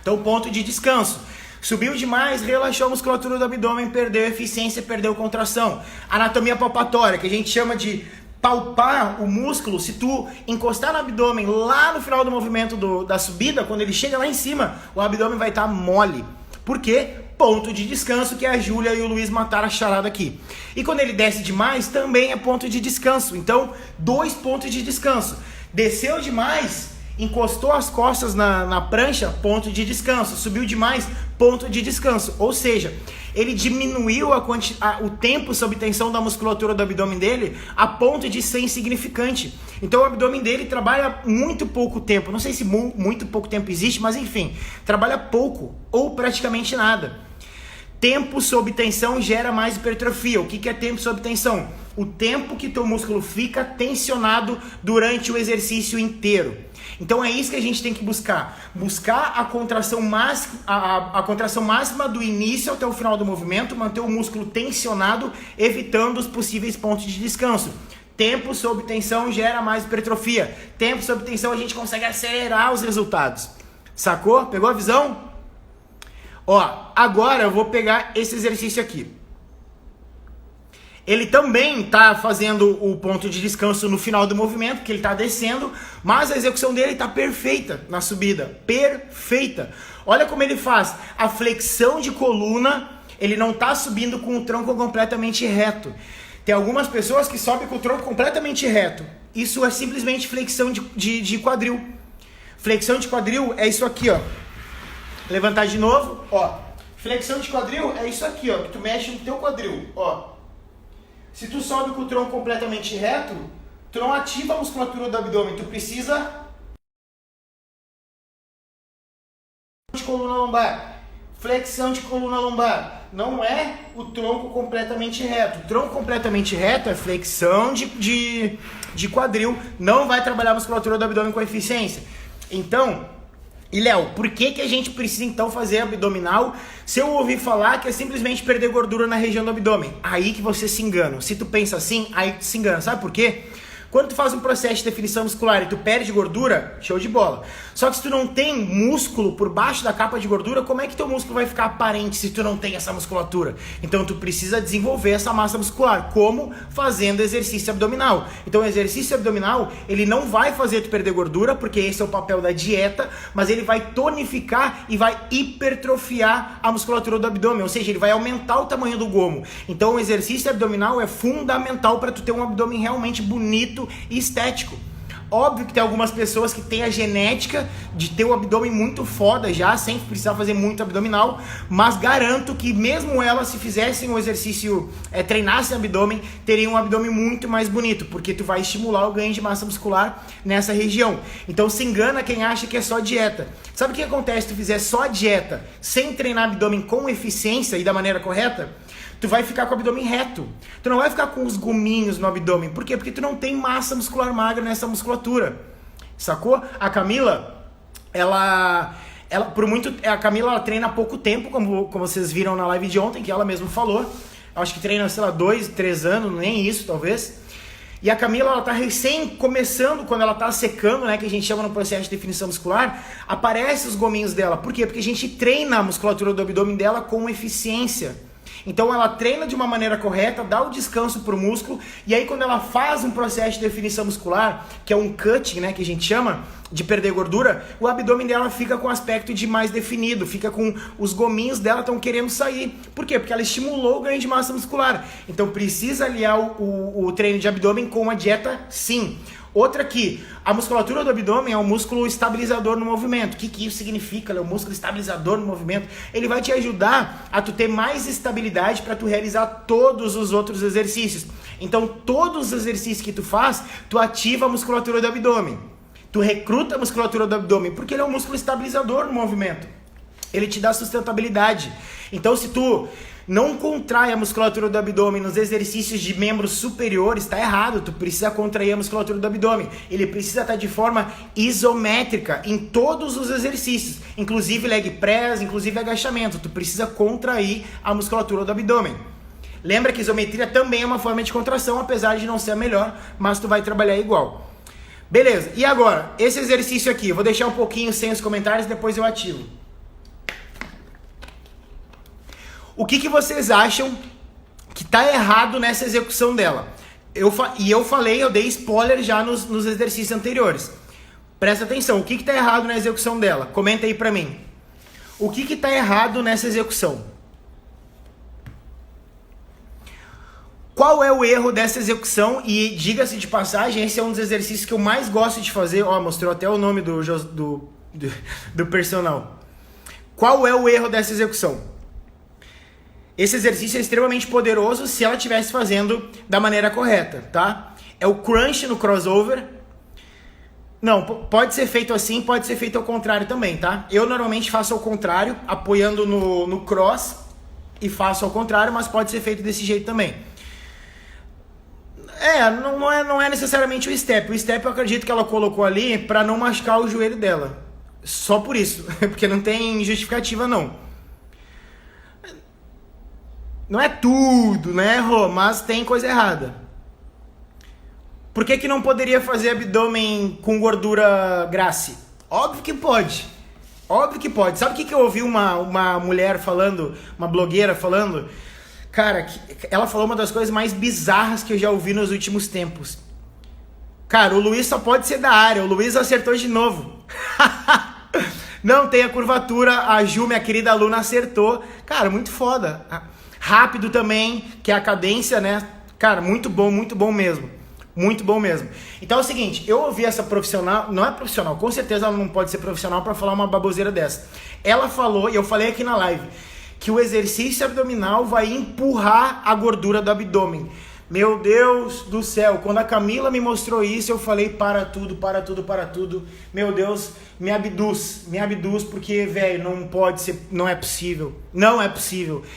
Então, ponto de descanso. Subiu demais, relaxou a musculatura do abdômen, perdeu eficiência, perdeu contração. Anatomia palpatória, que a gente chama de palpar o músculo. Se tu encostar no abdômen lá no final do movimento da subida, quando ele chega lá em cima, o abdômen vai estar mole. Por quê? Ponto de descanso, que a Júlia e o Luiz mataram a charada aqui. E quando ele desce demais, também é ponto de descanso. Então, 2 pontos de descanso. Desceu demais, encostou as costas na prancha, ponto de descanso. Subiu demais, ponto de descanso. Ou seja, ele diminuiu o tempo sob tensão da musculatura do abdômen dele a ponto de ser insignificante. Então o abdômen dele trabalha muito pouco tempo. Não sei se muito pouco tempo existe, mas enfim, trabalha pouco ou praticamente nada. Tempo sob tensão gera mais hipertrofia. O que é tempo sob tensão? O tempo que teu músculo fica tensionado durante o exercício inteiro. Então é isso que a gente tem que buscar. Buscar a contração máxima, a contração máxima do início até o final do movimento, manter o músculo tensionado, evitando os possíveis pontos de descanso. Tempo sob tensão gera mais hipertrofia. Tempo sob tensão a gente consegue acelerar os resultados. Sacou? Pegou a visão? Ó, agora eu vou pegar esse exercício aqui. Ele também está fazendo o ponto de descanso no final do movimento, que ele está descendo, mas a execução dele está perfeita na subida. Perfeita. Olha como ele faz. A flexão de coluna, ele não está subindo com o tronco completamente reto. Tem algumas pessoas que sobem com o tronco completamente reto. Isso é simplesmente flexão de quadril. Flexão de quadril é isso aqui, ó. Levantar de novo, ó. Flexão de quadril é isso aqui, ó. Que tu mexe no teu quadril, ó. Se tu sobe com o tronco completamente reto, tu não ativa a musculatura do abdômen. Tu precisa de coluna lombar. Flexão de coluna lombar. Não é o tronco completamente reto. O tronco completamente reto é flexão de quadril. Não vai trabalhar a musculatura do abdômen com eficiência. Então... E Léo, por que a gente precisa então fazer abdominal se eu ouvir falar que é simplesmente perder gordura na região do abdômen? Aí que você se engana. Se tu pensa assim, aí tu se engana. Sabe por quê? Quando tu faz um processo de definição muscular e tu perde gordura, show de bola. Só que se tu não tem músculo por baixo da capa de gordura, como é que teu músculo vai ficar aparente se tu não tem essa musculatura? Então tu precisa desenvolver essa massa muscular. Como? Fazendo exercício abdominal. Então o exercício abdominal, ele não vai fazer tu perder gordura, porque esse é o papel da dieta, mas ele vai tonificar e vai hipertrofiar a musculatura do abdômen, ou seja, ele vai aumentar o tamanho do gomo. Então o exercício abdominal é fundamental para tu ter um abdômen realmente bonito e estético. Óbvio que tem algumas pessoas que têm a genética de ter o abdômen muito foda já, sem precisar fazer muito abdominal, mas garanto que mesmo elas, se fizessem um exercício, treinassem abdômen, teriam um abdômen muito mais bonito, porque tu vai estimular o ganho de massa muscular nessa região. Então se engana quem acha que é só dieta. Sabe o que acontece se tu fizer só dieta, sem treinar abdômen com eficiência e da maneira correta? Tu vai ficar com o abdômen reto. Tu não vai ficar com os gominhos no abdômen. Por quê? Porque tu não tem massa muscular magra nessa musculatura. Sacou? A Camila, a Camila ela treina há pouco tempo, como vocês viram na live de ontem, que ela mesma falou. Acho que treina, sei lá, 2, 3 anos, nem isso, talvez. E a Camila, ela tá recém começando, quando ela tá secando, né, que a gente chama no processo de definição muscular, aparecem os gominhos dela. Por quê? Porque a gente treina a musculatura do abdômen dela com eficiência. Então ela treina de uma maneira correta, dá o descanso pro músculo, e aí quando ela faz um processo de definição muscular, que é um cutting, né, que a gente chama de perder gordura, o abdômen dela fica com aspecto de mais definido, fica com os gominhos dela estão querendo sair. Por quê? Porque ela estimulou o ganho de massa muscular. Então precisa aliar o treino de abdômen com uma dieta, sim. Outra aqui, a musculatura do abdômen é um músculo estabilizador no movimento. O que isso significa? É um músculo estabilizador no movimento. Ele vai te ajudar a tu ter mais estabilidade para tu realizar todos os outros exercícios. Então, todos os exercícios que tu faz, tu ativa a musculatura do abdômen. Tu recruta a musculatura do abdômen, porque ele é um músculo estabilizador no movimento. Ele te dá sustentabilidade. Então, se tu não contrai a musculatura do abdômen nos exercícios de membros superiores, está errado. Tu precisa contrair a musculatura do abdômen. Ele precisa estar de forma isométrica em todos os exercícios, inclusive leg press, inclusive agachamento. Tu precisa contrair a musculatura do abdômen. Lembra que isometria também é uma forma de contração, apesar de não ser a melhor, mas tu vai trabalhar igual. Beleza, e agora, esse exercício aqui, eu vou deixar um pouquinho sem os comentários, depois eu ativo. O que vocês acham que tá errado nessa execução dela? Eu falei, eu dei spoiler já nos exercícios anteriores. Presta atenção, o que tá errado na execução dela? Comenta aí pra mim. O que tá errado nessa execução? Qual é o erro dessa execução? E diga-se de passagem, esse é um dos exercícios que eu mais gosto de fazer. Ó, mostrou até o nome do personal. Qual é o erro dessa execução? Esse exercício é extremamente poderoso se ela estivesse fazendo da maneira correta, tá? É o crunch no crossover. Não, pode ser feito assim, pode ser feito ao contrário também, tá? Eu normalmente faço ao contrário, apoiando no cross, e faço ao contrário, mas pode ser feito desse jeito também. Não é necessariamente o step. O step eu acredito que ela colocou ali pra não machucar o joelho dela. Só por isso, porque não tem justificativa não. Não é tudo, né, Rô? Mas tem coisa errada. Por que não poderia fazer abdômen com gordura Gracie? Óbvio que pode. Óbvio que pode. Sabe o que eu ouvi uma mulher falando, uma blogueira falando? Cara, ela falou uma das coisas mais bizarras que eu já ouvi nos últimos tempos. Cara, o Luiz só pode ser da área. O Luiz acertou de novo. Não tem a curvatura. A Ju, minha querida aluna, acertou. Cara, muito foda. Rápido também, que é a cadência, né? Cara, muito bom mesmo. Muito bom mesmo. Então é o seguinte, eu ouvi essa profissional, não é profissional, com certeza ela não pode ser profissional para falar uma baboseira dessa. Ela falou, e eu falei aqui na live, que o exercício abdominal vai empurrar a gordura do abdômen. Meu Deus do céu, quando a Camila me mostrou isso, eu falei, para tudo. Meu Deus, me abduz, porque, velho, não pode ser, não é possível.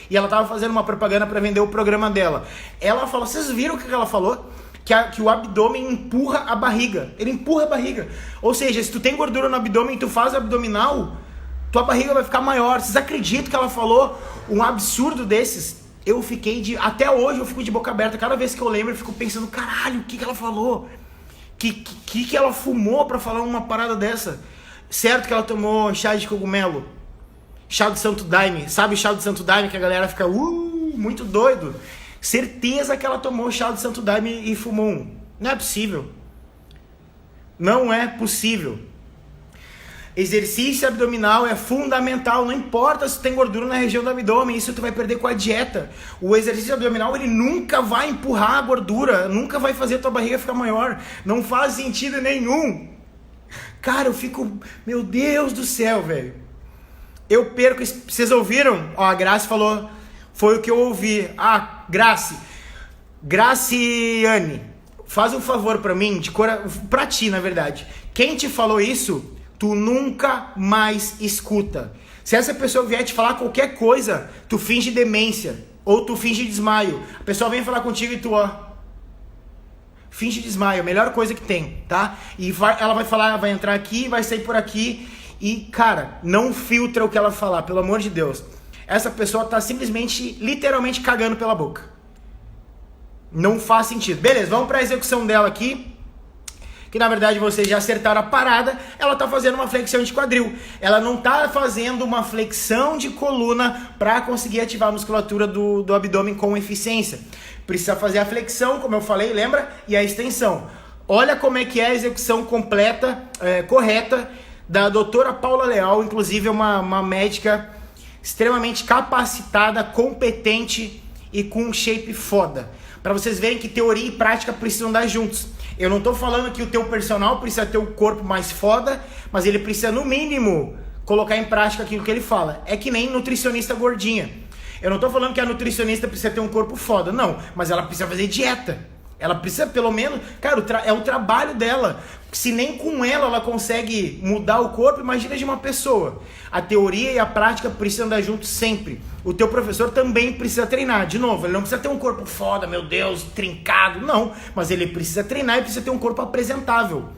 E ela tava fazendo uma propaganda para vender o programa dela. Ela falou, vocês viram o que ela falou? Que o abdômen empurra a barriga. Ele empurra a barriga. Ou seja, se tu tem gordura no abdômen e tu faz abdominal, tua barriga vai ficar maior. Vocês acreditam que ela falou um absurdo desses? Até hoje eu fico de boca aberta. Cada vez que eu lembro eu fico pensando, caralho, o que ela falou? Que ela fumou pra falar uma parada dessa? Certo que ela tomou chá de cogumelo. Chá de Santo Daime. Sabe o chá de Santo Daime que a galera fica muito doido? Certeza que ela tomou chá de Santo Daime e fumou um. Não é possível. Não é possível. Exercício abdominal é fundamental. Não importa se tem gordura na região do abdômen. Isso tu vai perder com a dieta. O exercício abdominal, ele nunca vai empurrar a gordura. Nunca vai fazer a tua barriga ficar maior. Não faz sentido nenhum. Cara, eu fico... Meu Deus do céu, velho. Eu perco... Vocês ouviram? Ó, a Grace falou... Foi o que eu ouvi. Ah, Graciane, faz um favor pra mim, pra ti, na verdade. Quem te falou isso, tu nunca mais escuta. Se essa pessoa vier te falar qualquer coisa, tu finge demência, ou tu finge desmaio. A pessoa vem falar contigo e tu, ó, finge desmaio, melhor coisa que tem, tá? E ela vai falar, vai entrar aqui, vai sair por aqui, e, cara, não filtra o que ela falar, pelo amor de Deus. Essa pessoa tá simplesmente, literalmente cagando pela boca. Não faz sentido. Beleza, vamos para a execução dela aqui. Que na verdade vocês já acertaram a parada. Ela tá fazendo uma flexão de quadril. Ela não tá fazendo uma flexão de coluna para conseguir ativar a musculatura do abdômen com eficiência. Precisa fazer a flexão, como eu falei, lembra? E a extensão. Olha como é que é a execução completa, correta, da doutora Paula Leal. Inclusive é uma médica... extremamente capacitada, competente e com um shape foda. Pra vocês verem que teoria e prática precisam andar juntos. Eu não tô falando que o teu personal precisa ter o corpo mais foda, mas ele precisa, no mínimo, colocar em prática aquilo que ele fala. É que nem nutricionista gordinha. Eu não tô falando que a nutricionista precisa ter um corpo foda, não. Mas ela precisa fazer dieta. Ela precisa, pelo menos... Cara, é o trabalho dela. Se nem com ela consegue mudar o corpo, imagina de uma pessoa. A teoria e a prática precisam andar juntos sempre. O teu professor também precisa treinar. De novo, ele não precisa ter um corpo foda, meu Deus, trincado. Não, mas ele precisa treinar e precisa ter um corpo apresentável.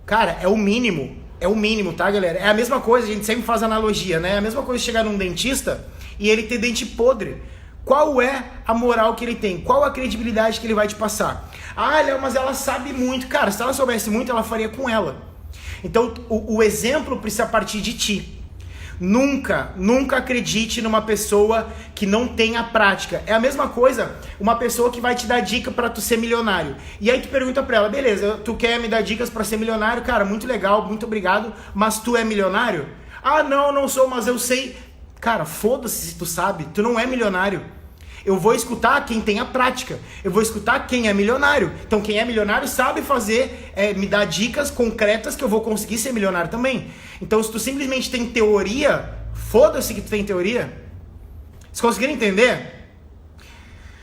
Cara, é o mínimo. É o mínimo, tá, galera? É a mesma coisa, a gente sempre faz analogia, né? É a mesma coisa chegar num dentista e ele ter dente podre. Qual é a moral que ele tem? Qual a credibilidade que ele vai te passar? Ah, Léo, mas ela sabe muito. Cara, se ela soubesse muito, ela faria com ela. Então, o exemplo precisa partir de ti. Nunca acredite numa pessoa que não tenha prática. É a mesma coisa, uma pessoa que vai te dar dica para tu ser milionário. E aí tu pergunta pra ela, beleza, tu quer me dar dicas para ser milionário? Cara, muito legal, muito obrigado, mas tu é milionário? Ah, não sou, mas eu sei. Cara, foda-se se tu sabe, tu não é milionário. Eu vou escutar quem tem a prática. Eu vou escutar quem é milionário. Então quem é milionário sabe fazer, me dar dicas concretas que eu vou conseguir ser milionário também. Então se tu simplesmente tem teoria, foda-se que tu tem teoria. Vocês conseguiram entender?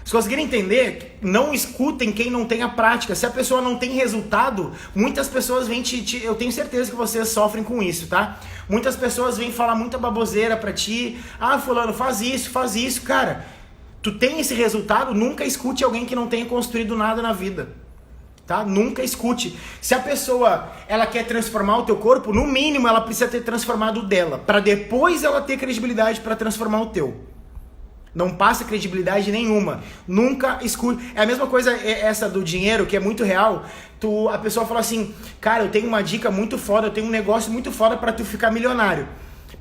Se conseguirem entender, não escutem quem não tem a prática. Se a pessoa não tem resultado, muitas pessoas vêm eu tenho certeza que vocês sofrem com isso, tá? Muitas pessoas vêm falar muita baboseira pra ti. Ah, fulano, faz isso. Cara, tu tem esse resultado, nunca escute alguém que não tenha construído nada na vida. Tá? Nunca escute. Se a pessoa ela quer transformar o teu corpo, no mínimo ela precisa ter transformado o dela, para depois ela ter credibilidade para transformar o teu. Não passa credibilidade nenhuma. Nunca escute. É a mesma coisa essa do dinheiro, que é muito real. A pessoa fala assim, cara, eu tenho uma dica muito foda, eu tenho um negócio muito foda para tu ficar milionário.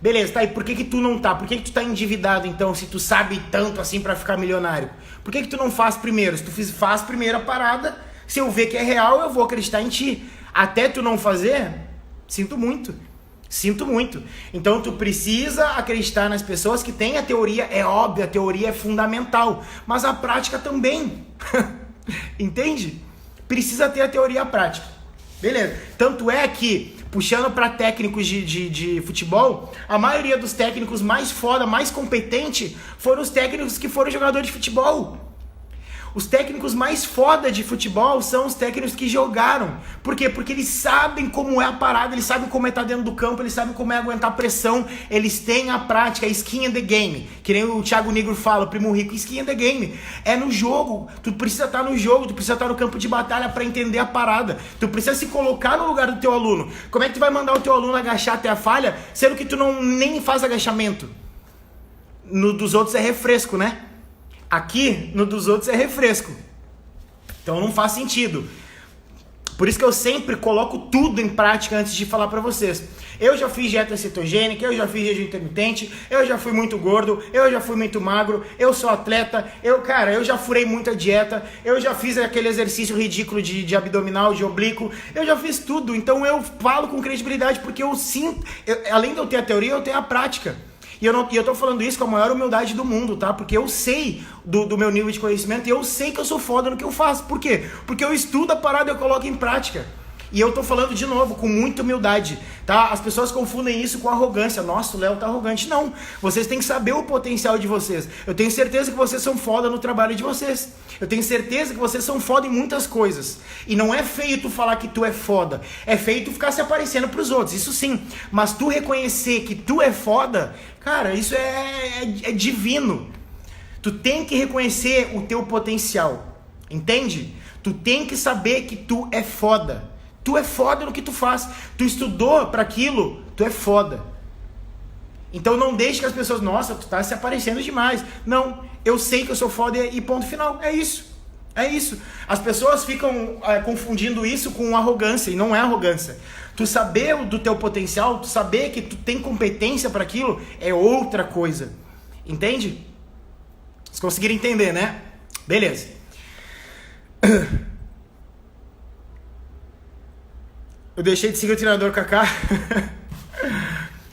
Beleza, tá, e por que tu não tá? Por que tu tá endividado então, se tu sabe tanto assim pra ficar milionário? Por que tu não faz primeiro? Se tu faz primeiro a parada, se eu ver que é real, eu vou acreditar em ti. Até tu não fazer, sinto muito. Então tu precisa acreditar nas pessoas que têm a teoria, é óbvio, a teoria é fundamental, mas a prática também. Entende? Precisa ter a teoria e a prática. Beleza. Tanto é que, puxando para técnicos de futebol, a maioria dos técnicos mais foda, mais competente, foram os técnicos que foram jogadores de futebol. Os técnicos mais foda de futebol são os técnicos que jogaram. Por quê? Porque eles sabem como é a parada, eles sabem como é estar dentro do campo, eles sabem como é aguentar pressão, eles têm a prática, skin in the game. Que nem o Thiago Negro fala, o Primo Rico, skin in the game. É no jogo, tu precisa estar no jogo, tu precisa estar no campo de batalha para entender a parada. Tu precisa se colocar no lugar do teu aluno. Como é que tu vai mandar o teu aluno agachar até a falha, sendo que tu nem faz agachamento? No dos outros é refresco, né? Aqui, no dos outros é refresco. Então não faz sentido. Por isso que eu sempre coloco tudo em prática antes de falar pra vocês. Eu já fiz dieta cetogênica, eu já fiz jejum intermitente, eu já fui muito gordo, eu já fui muito magro, eu sou atleta, eu já furei muita dieta, eu já fiz aquele exercício ridículo de abdominal, de oblíquo, eu já fiz tudo. Então eu falo com credibilidade porque eu sinto, além de eu ter a teoria, eu tenho a prática. E eu tô falando isso com a maior humildade do mundo, tá? Porque eu sei do meu nível de conhecimento e eu sei que eu sou foda no que eu faço. Por quê? Porque eu estudo a parada e eu coloco em prática. E eu tô falando de novo, com muita humildade, tá? As pessoas confundem isso com arrogância. Nossa, o Léo tá arrogante. Não, vocês têm que saber o potencial de vocês. Eu tenho certeza que vocês são foda no trabalho de vocês. Eu tenho certeza que vocês são foda em muitas coisas. E não é feio tu falar que tu é foda. É feio tu ficar se aparecendo pros outros, isso sim. Mas tu reconhecer que tu é foda, cara, isso é divino. Tu tem que reconhecer o teu potencial. Entende? Tu tem que saber que tu é foda. Tu é foda no que tu faz. Tu estudou para aquilo, tu é foda. Então não deixe que as pessoas, nossa, tu tá se aparecendo demais. Não, eu sei que eu sou foda e ponto final. É isso. É isso. As pessoas ficam confundindo isso com arrogância, e não é arrogância. Tu saber do teu potencial, tu saber que tu tem competência para aquilo, é outra coisa. Entende? Vocês conseguiram entender, né? Beleza. Eu deixei de seguir o treinador Kaká.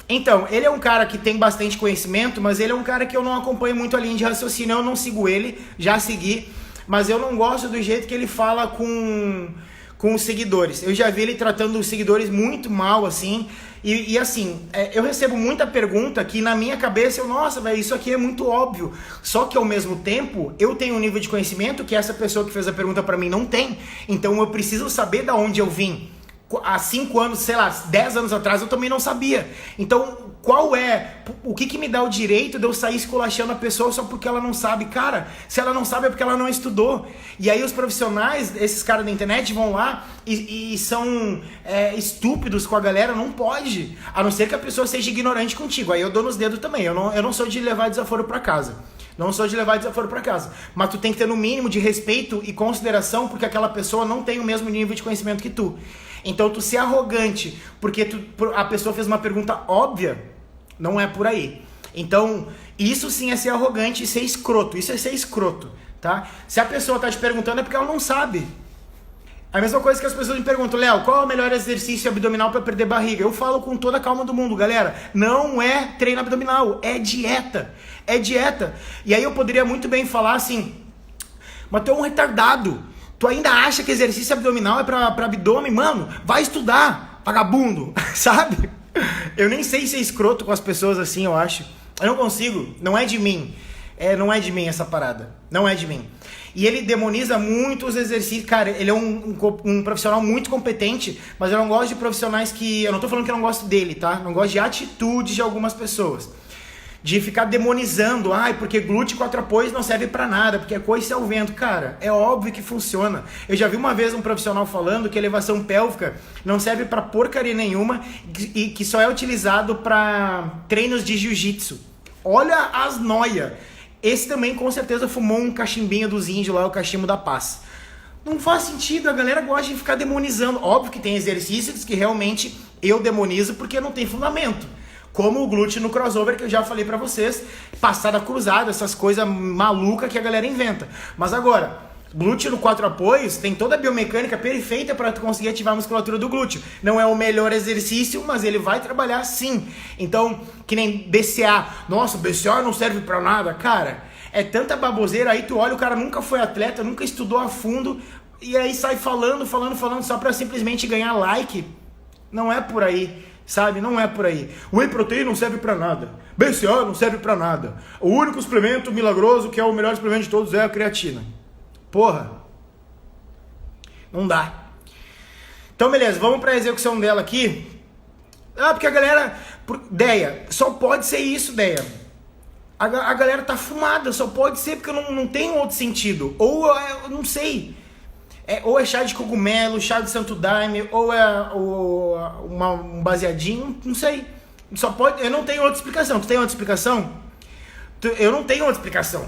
Então, ele é um cara que tem bastante conhecimento, mas ele é um cara que eu não acompanho muito a linha de raciocínio, eu não sigo ele, já segui, mas eu não gosto do jeito que ele fala com os seguidores. Eu já vi ele tratando os seguidores muito mal, assim, e assim, eu recebo muita pergunta que na minha cabeça nossa, velho, isso aqui é muito óbvio, só que ao mesmo tempo, eu tenho um nível de conhecimento que essa pessoa que fez a pergunta pra mim não tem, então eu preciso saber da onde eu vim. Há 5 anos, sei lá, 10 anos atrás eu também não sabia. Então, o que me dá o direito de eu sair esculachando a pessoa só porque ela não sabe? Cara, se ela não sabe é porque ela não estudou. E aí os profissionais, esses caras da internet vão lá e são estúpidos com a galera. Não pode, a não ser que a pessoa seja ignorante contigo. Aí eu dou nos dedos também, eu não sou de levar desaforo pra casa. Não sou de levar desaforo pra casa. Mas tu tem que ter no mínimo de respeito e consideração porque aquela pessoa não tem o mesmo nível de conhecimento que tu. Então tu ser arrogante porque a pessoa fez uma pergunta óbvia, não é por aí. Então, isso sim é ser arrogante e ser escroto. Isso é ser escroto, tá? Se a pessoa tá te perguntando é porque ela não sabe. A mesma coisa que as pessoas me perguntam, Léo, qual é o melhor exercício abdominal para perder barriga? Eu falo com toda a calma do mundo, galera, não é treino abdominal, é dieta. É dieta. E aí eu poderia muito bem falar assim, mas tu é um retardado. Tu ainda acha que exercício abdominal é pra abdômen? Mano, vai estudar, vagabundo, sabe? Eu nem sei ser escroto com as pessoas assim, eu acho. Eu não consigo, não é de mim. Não é de mim essa parada, não é de mim. E ele demoniza muito os exercícios. Cara, ele é um profissional muito competente, mas eu não gosto de profissionais que... Eu não tô falando que eu não gosto dele, tá? Não gosto de atitudes de algumas pessoas. De ficar demonizando, porque glúteo 4 apoios não serve pra nada, porque é coice ao vento. Cara, é óbvio que funciona. Eu já vi uma vez um profissional falando que elevação pélvica não serve pra porcaria nenhuma e que só é utilizado pra treinos de jiu-jitsu. Olha as noia. Esse também com certeza fumou um cachimbinho dos índios lá, o cachimbo da paz. Não faz sentido, a galera gosta de ficar demonizando. Óbvio que tem exercícios que realmente eu demonizo porque não tem fundamento. Como o glúteo no crossover que eu já falei pra vocês, passada cruzada, essas coisas malucas que a galera inventa. Mas agora, glúteo no 4 apoios tem toda a biomecânica perfeita para tu conseguir ativar a musculatura do glúteo. Não é o melhor exercício, mas ele vai trabalhar sim. Então, que nem BCA. Nossa, BCA não serve pra nada. Cara, é tanta baboseira. Aí tu olha, o cara nunca foi atleta, nunca estudou a fundo. E aí sai falando só pra simplesmente ganhar like. Não é por aí. Sabe? Não é por aí. Whey protein não serve pra nada. BCA não serve pra nada. O único suplemento milagroso que é o melhor suplemento de todos é a creatina. Porra. Não dá. Então, beleza. Vamos pra execução dela aqui. Porque a galera... Deia, só pode ser isso, Deia. A galera tá fumada. Só pode ser porque não tem outro sentido. Ou, eu não sei... ou é chá de cogumelo, chá de santo daime, ou é um baseadinho, não sei. Só pode, eu não tenho outra explicação. Tu tem outra explicação? Eu não tenho outra explicação.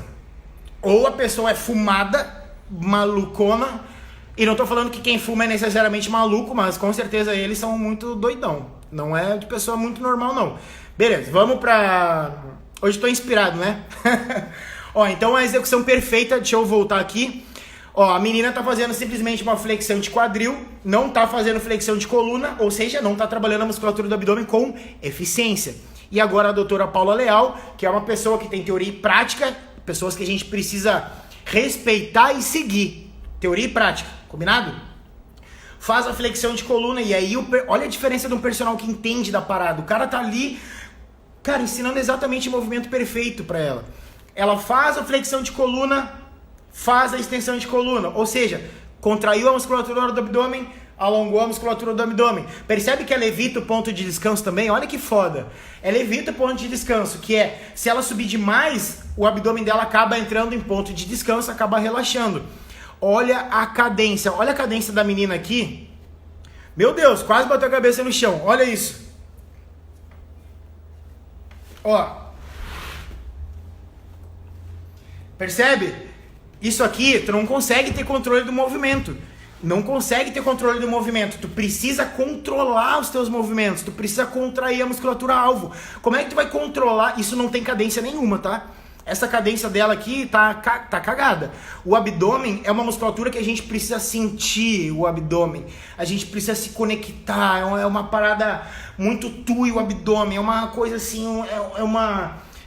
Ou a pessoa é fumada, malucona, e não tô falando que quem fuma é necessariamente maluco, mas com certeza eles são muito doidão. Não é de pessoa muito normal, não. Beleza, vamos pra... Hoje tô inspirado, né? Então a execução perfeita, deixa eu voltar aqui. A menina tá fazendo simplesmente uma flexão de quadril, não tá fazendo flexão de coluna, ou seja, não tá trabalhando a musculatura do abdômen com eficiência. E agora a doutora Paula Leal, que é uma pessoa que tem teoria e prática, pessoas que a gente precisa respeitar e seguir. Teoria e prática, combinado? Faz a flexão de coluna e aí, olha a diferença de um personal que entende da parada. O cara tá ali, cara, ensinando exatamente o movimento perfeito pra ela. Ela faz a flexão de coluna, faz a extensão de coluna, ou seja, contraiu a musculatura do abdômen, alongou a musculatura do abdômen. Percebe que ela evita o ponto de descanso também? Olha que foda. Ela evita o ponto de descanso, que é, se ela subir demais, o abdômen dela acaba entrando em ponto de descanso, acaba relaxando. Olha a cadência da menina aqui. Meu Deus, quase bateu a cabeça no chão. Olha isso. Percebe? Isso aqui, tu não consegue ter controle do movimento. Não consegue ter controle do movimento. Tu precisa controlar os teus movimentos. Tu precisa contrair a musculatura alvo. Como é que tu vai controlar? Isso não tem cadência nenhuma, tá? Essa cadência dela aqui tá cagada. O abdômen é uma musculatura que a gente precisa sentir o abdômen. A gente precisa se conectar. É uma parada muito tu e o abdômen. É uma coisa assim,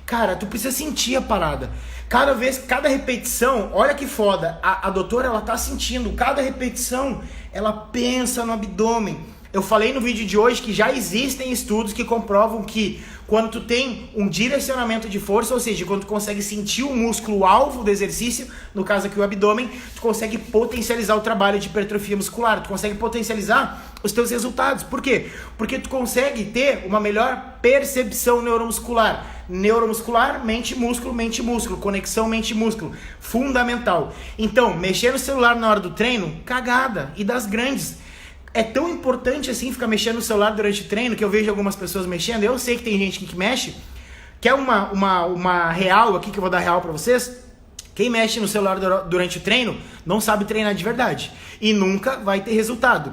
Cara, tu precisa sentir a parada. Cada repetição, olha que foda, a doutora, ela tá sentindo, cada repetição, ela pensa no abdômen. Eu falei no vídeo de hoje que já existem estudos que comprovam que quando tu tem um direcionamento de força, ou seja, quando tu consegue sentir o músculo alvo do exercício, no caso aqui o abdômen, tu consegue potencializar o trabalho de hipertrofia muscular, tu consegue potencializar os teus resultados. Por quê? Porque tu consegue ter uma melhor percepção neuromuscular. Neuromuscular, mente-músculo, conexão mente-músculo, fundamental. Então, mexer no celular na hora do treino, cagada, e das grandes. É tão importante assim ficar mexendo no celular durante o treino, que eu vejo algumas pessoas mexendo, eu sei que tem gente que mexe, Quer uma real aqui que eu vou dar real pra vocês? Quem mexe no celular durante o treino não sabe treinar de verdade e nunca vai ter resultado.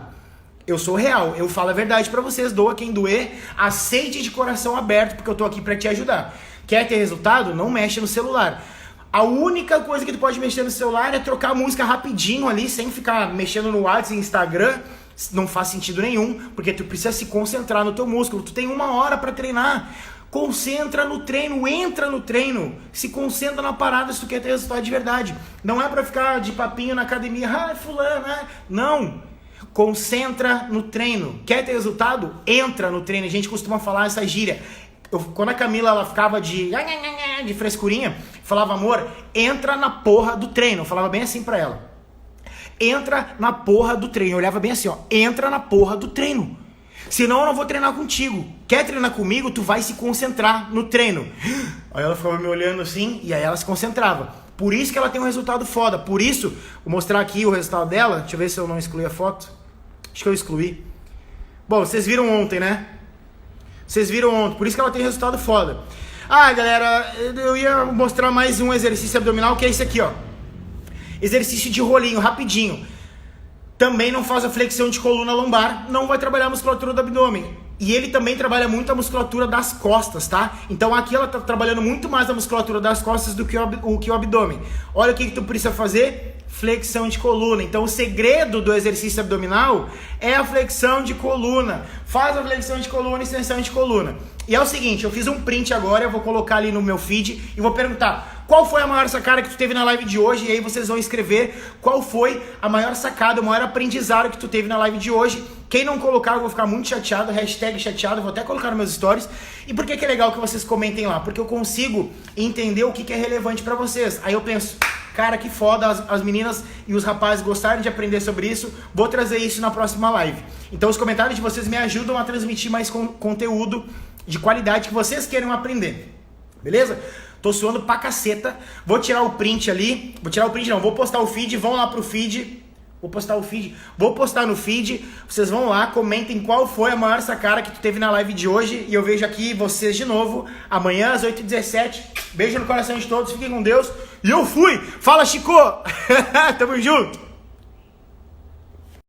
Eu sou real, eu falo a verdade pra vocês, doa quem doer, aceite de coração aberto, porque eu tô aqui pra te ajudar. Quer ter resultado? Não mexe no celular. A única coisa que tu pode mexer no celular é trocar a música rapidinho ali, sem ficar mexendo no WhatsApp e Instagram. Não faz sentido nenhum, porque tu precisa se concentrar no teu músculo. Tu tem 1 hora pra treinar. Concentra no treino, entra no treino, se concentra na parada se tu quer ter resultado de verdade. Não é pra ficar de papinho na academia, fulano, não. Concentra no treino. Quer ter resultado? Entra no treino. A gente costuma falar essa gíria. Quando a Camila ela ficava de frescurinha, falava, amor, entra na porra do treino. Eu falava bem assim pra ela. Entra na porra do treino. Eu olhava bem assim, ó. Entra na porra do treino. Senão eu não vou treinar contigo. Quer treinar comigo? Tu vai se concentrar no treino. Aí ela ficava me olhando assim, e aí ela se concentrava. Por isso que ela tem um resultado foda. Por isso, vou mostrar aqui o resultado dela. Deixa eu ver se eu não excluí a foto. Acho que eu excluí. Bom, vocês viram ontem, né? Vocês viram ontem. Por isso que ela tem resultado foda. Ah, galera, eu ia mostrar mais um exercício abdominal, que é esse aqui, ó. Exercício de rolinho, rapidinho. Também não faz a flexão de coluna lombar, não vai trabalhar a musculatura do abdômen. E ele também trabalha muito a musculatura das costas, tá? Então aqui ela tá trabalhando muito mais a musculatura das costas do que o abdômen. Olha o que tu precisa fazer: flexão de coluna. Então o segredo do exercício abdominal é a flexão de coluna. Faz a flexão de coluna e extensão de coluna. E é o seguinte, eu fiz um print agora, eu vou colocar ali no meu feed e vou perguntar: qual foi a maior sacada que tu teve na live de hoje? E aí vocês vão escrever qual foi a maior sacada, o maior aprendizado que tu teve na live de hoje. Quem não colocar, eu vou ficar muito chateado, hashtag chateado, vou até colocar nos meus stories. E por que é legal que vocês comentem lá? Porque eu consigo entender o que é relevante pra vocês. Aí eu penso, cara, que foda, as meninas e os rapazes gostaram de aprender sobre isso, vou trazer isso na próxima live. Então os comentários de vocês me ajudam a transmitir mais conteúdo de qualidade que vocês queiram aprender. Beleza? Tô suando pra caceta. Vou tirar o print ali. Vou postar o feed. Vão lá pro feed. Vou postar no feed. Vocês vão lá, comentem qual foi a maior sacada que tu teve na live de hoje. E eu vejo aqui vocês de novo amanhã às 8h17. Beijo no coração de todos. Fiquem com Deus. E eu fui. Fala, Chico. Tamo junto.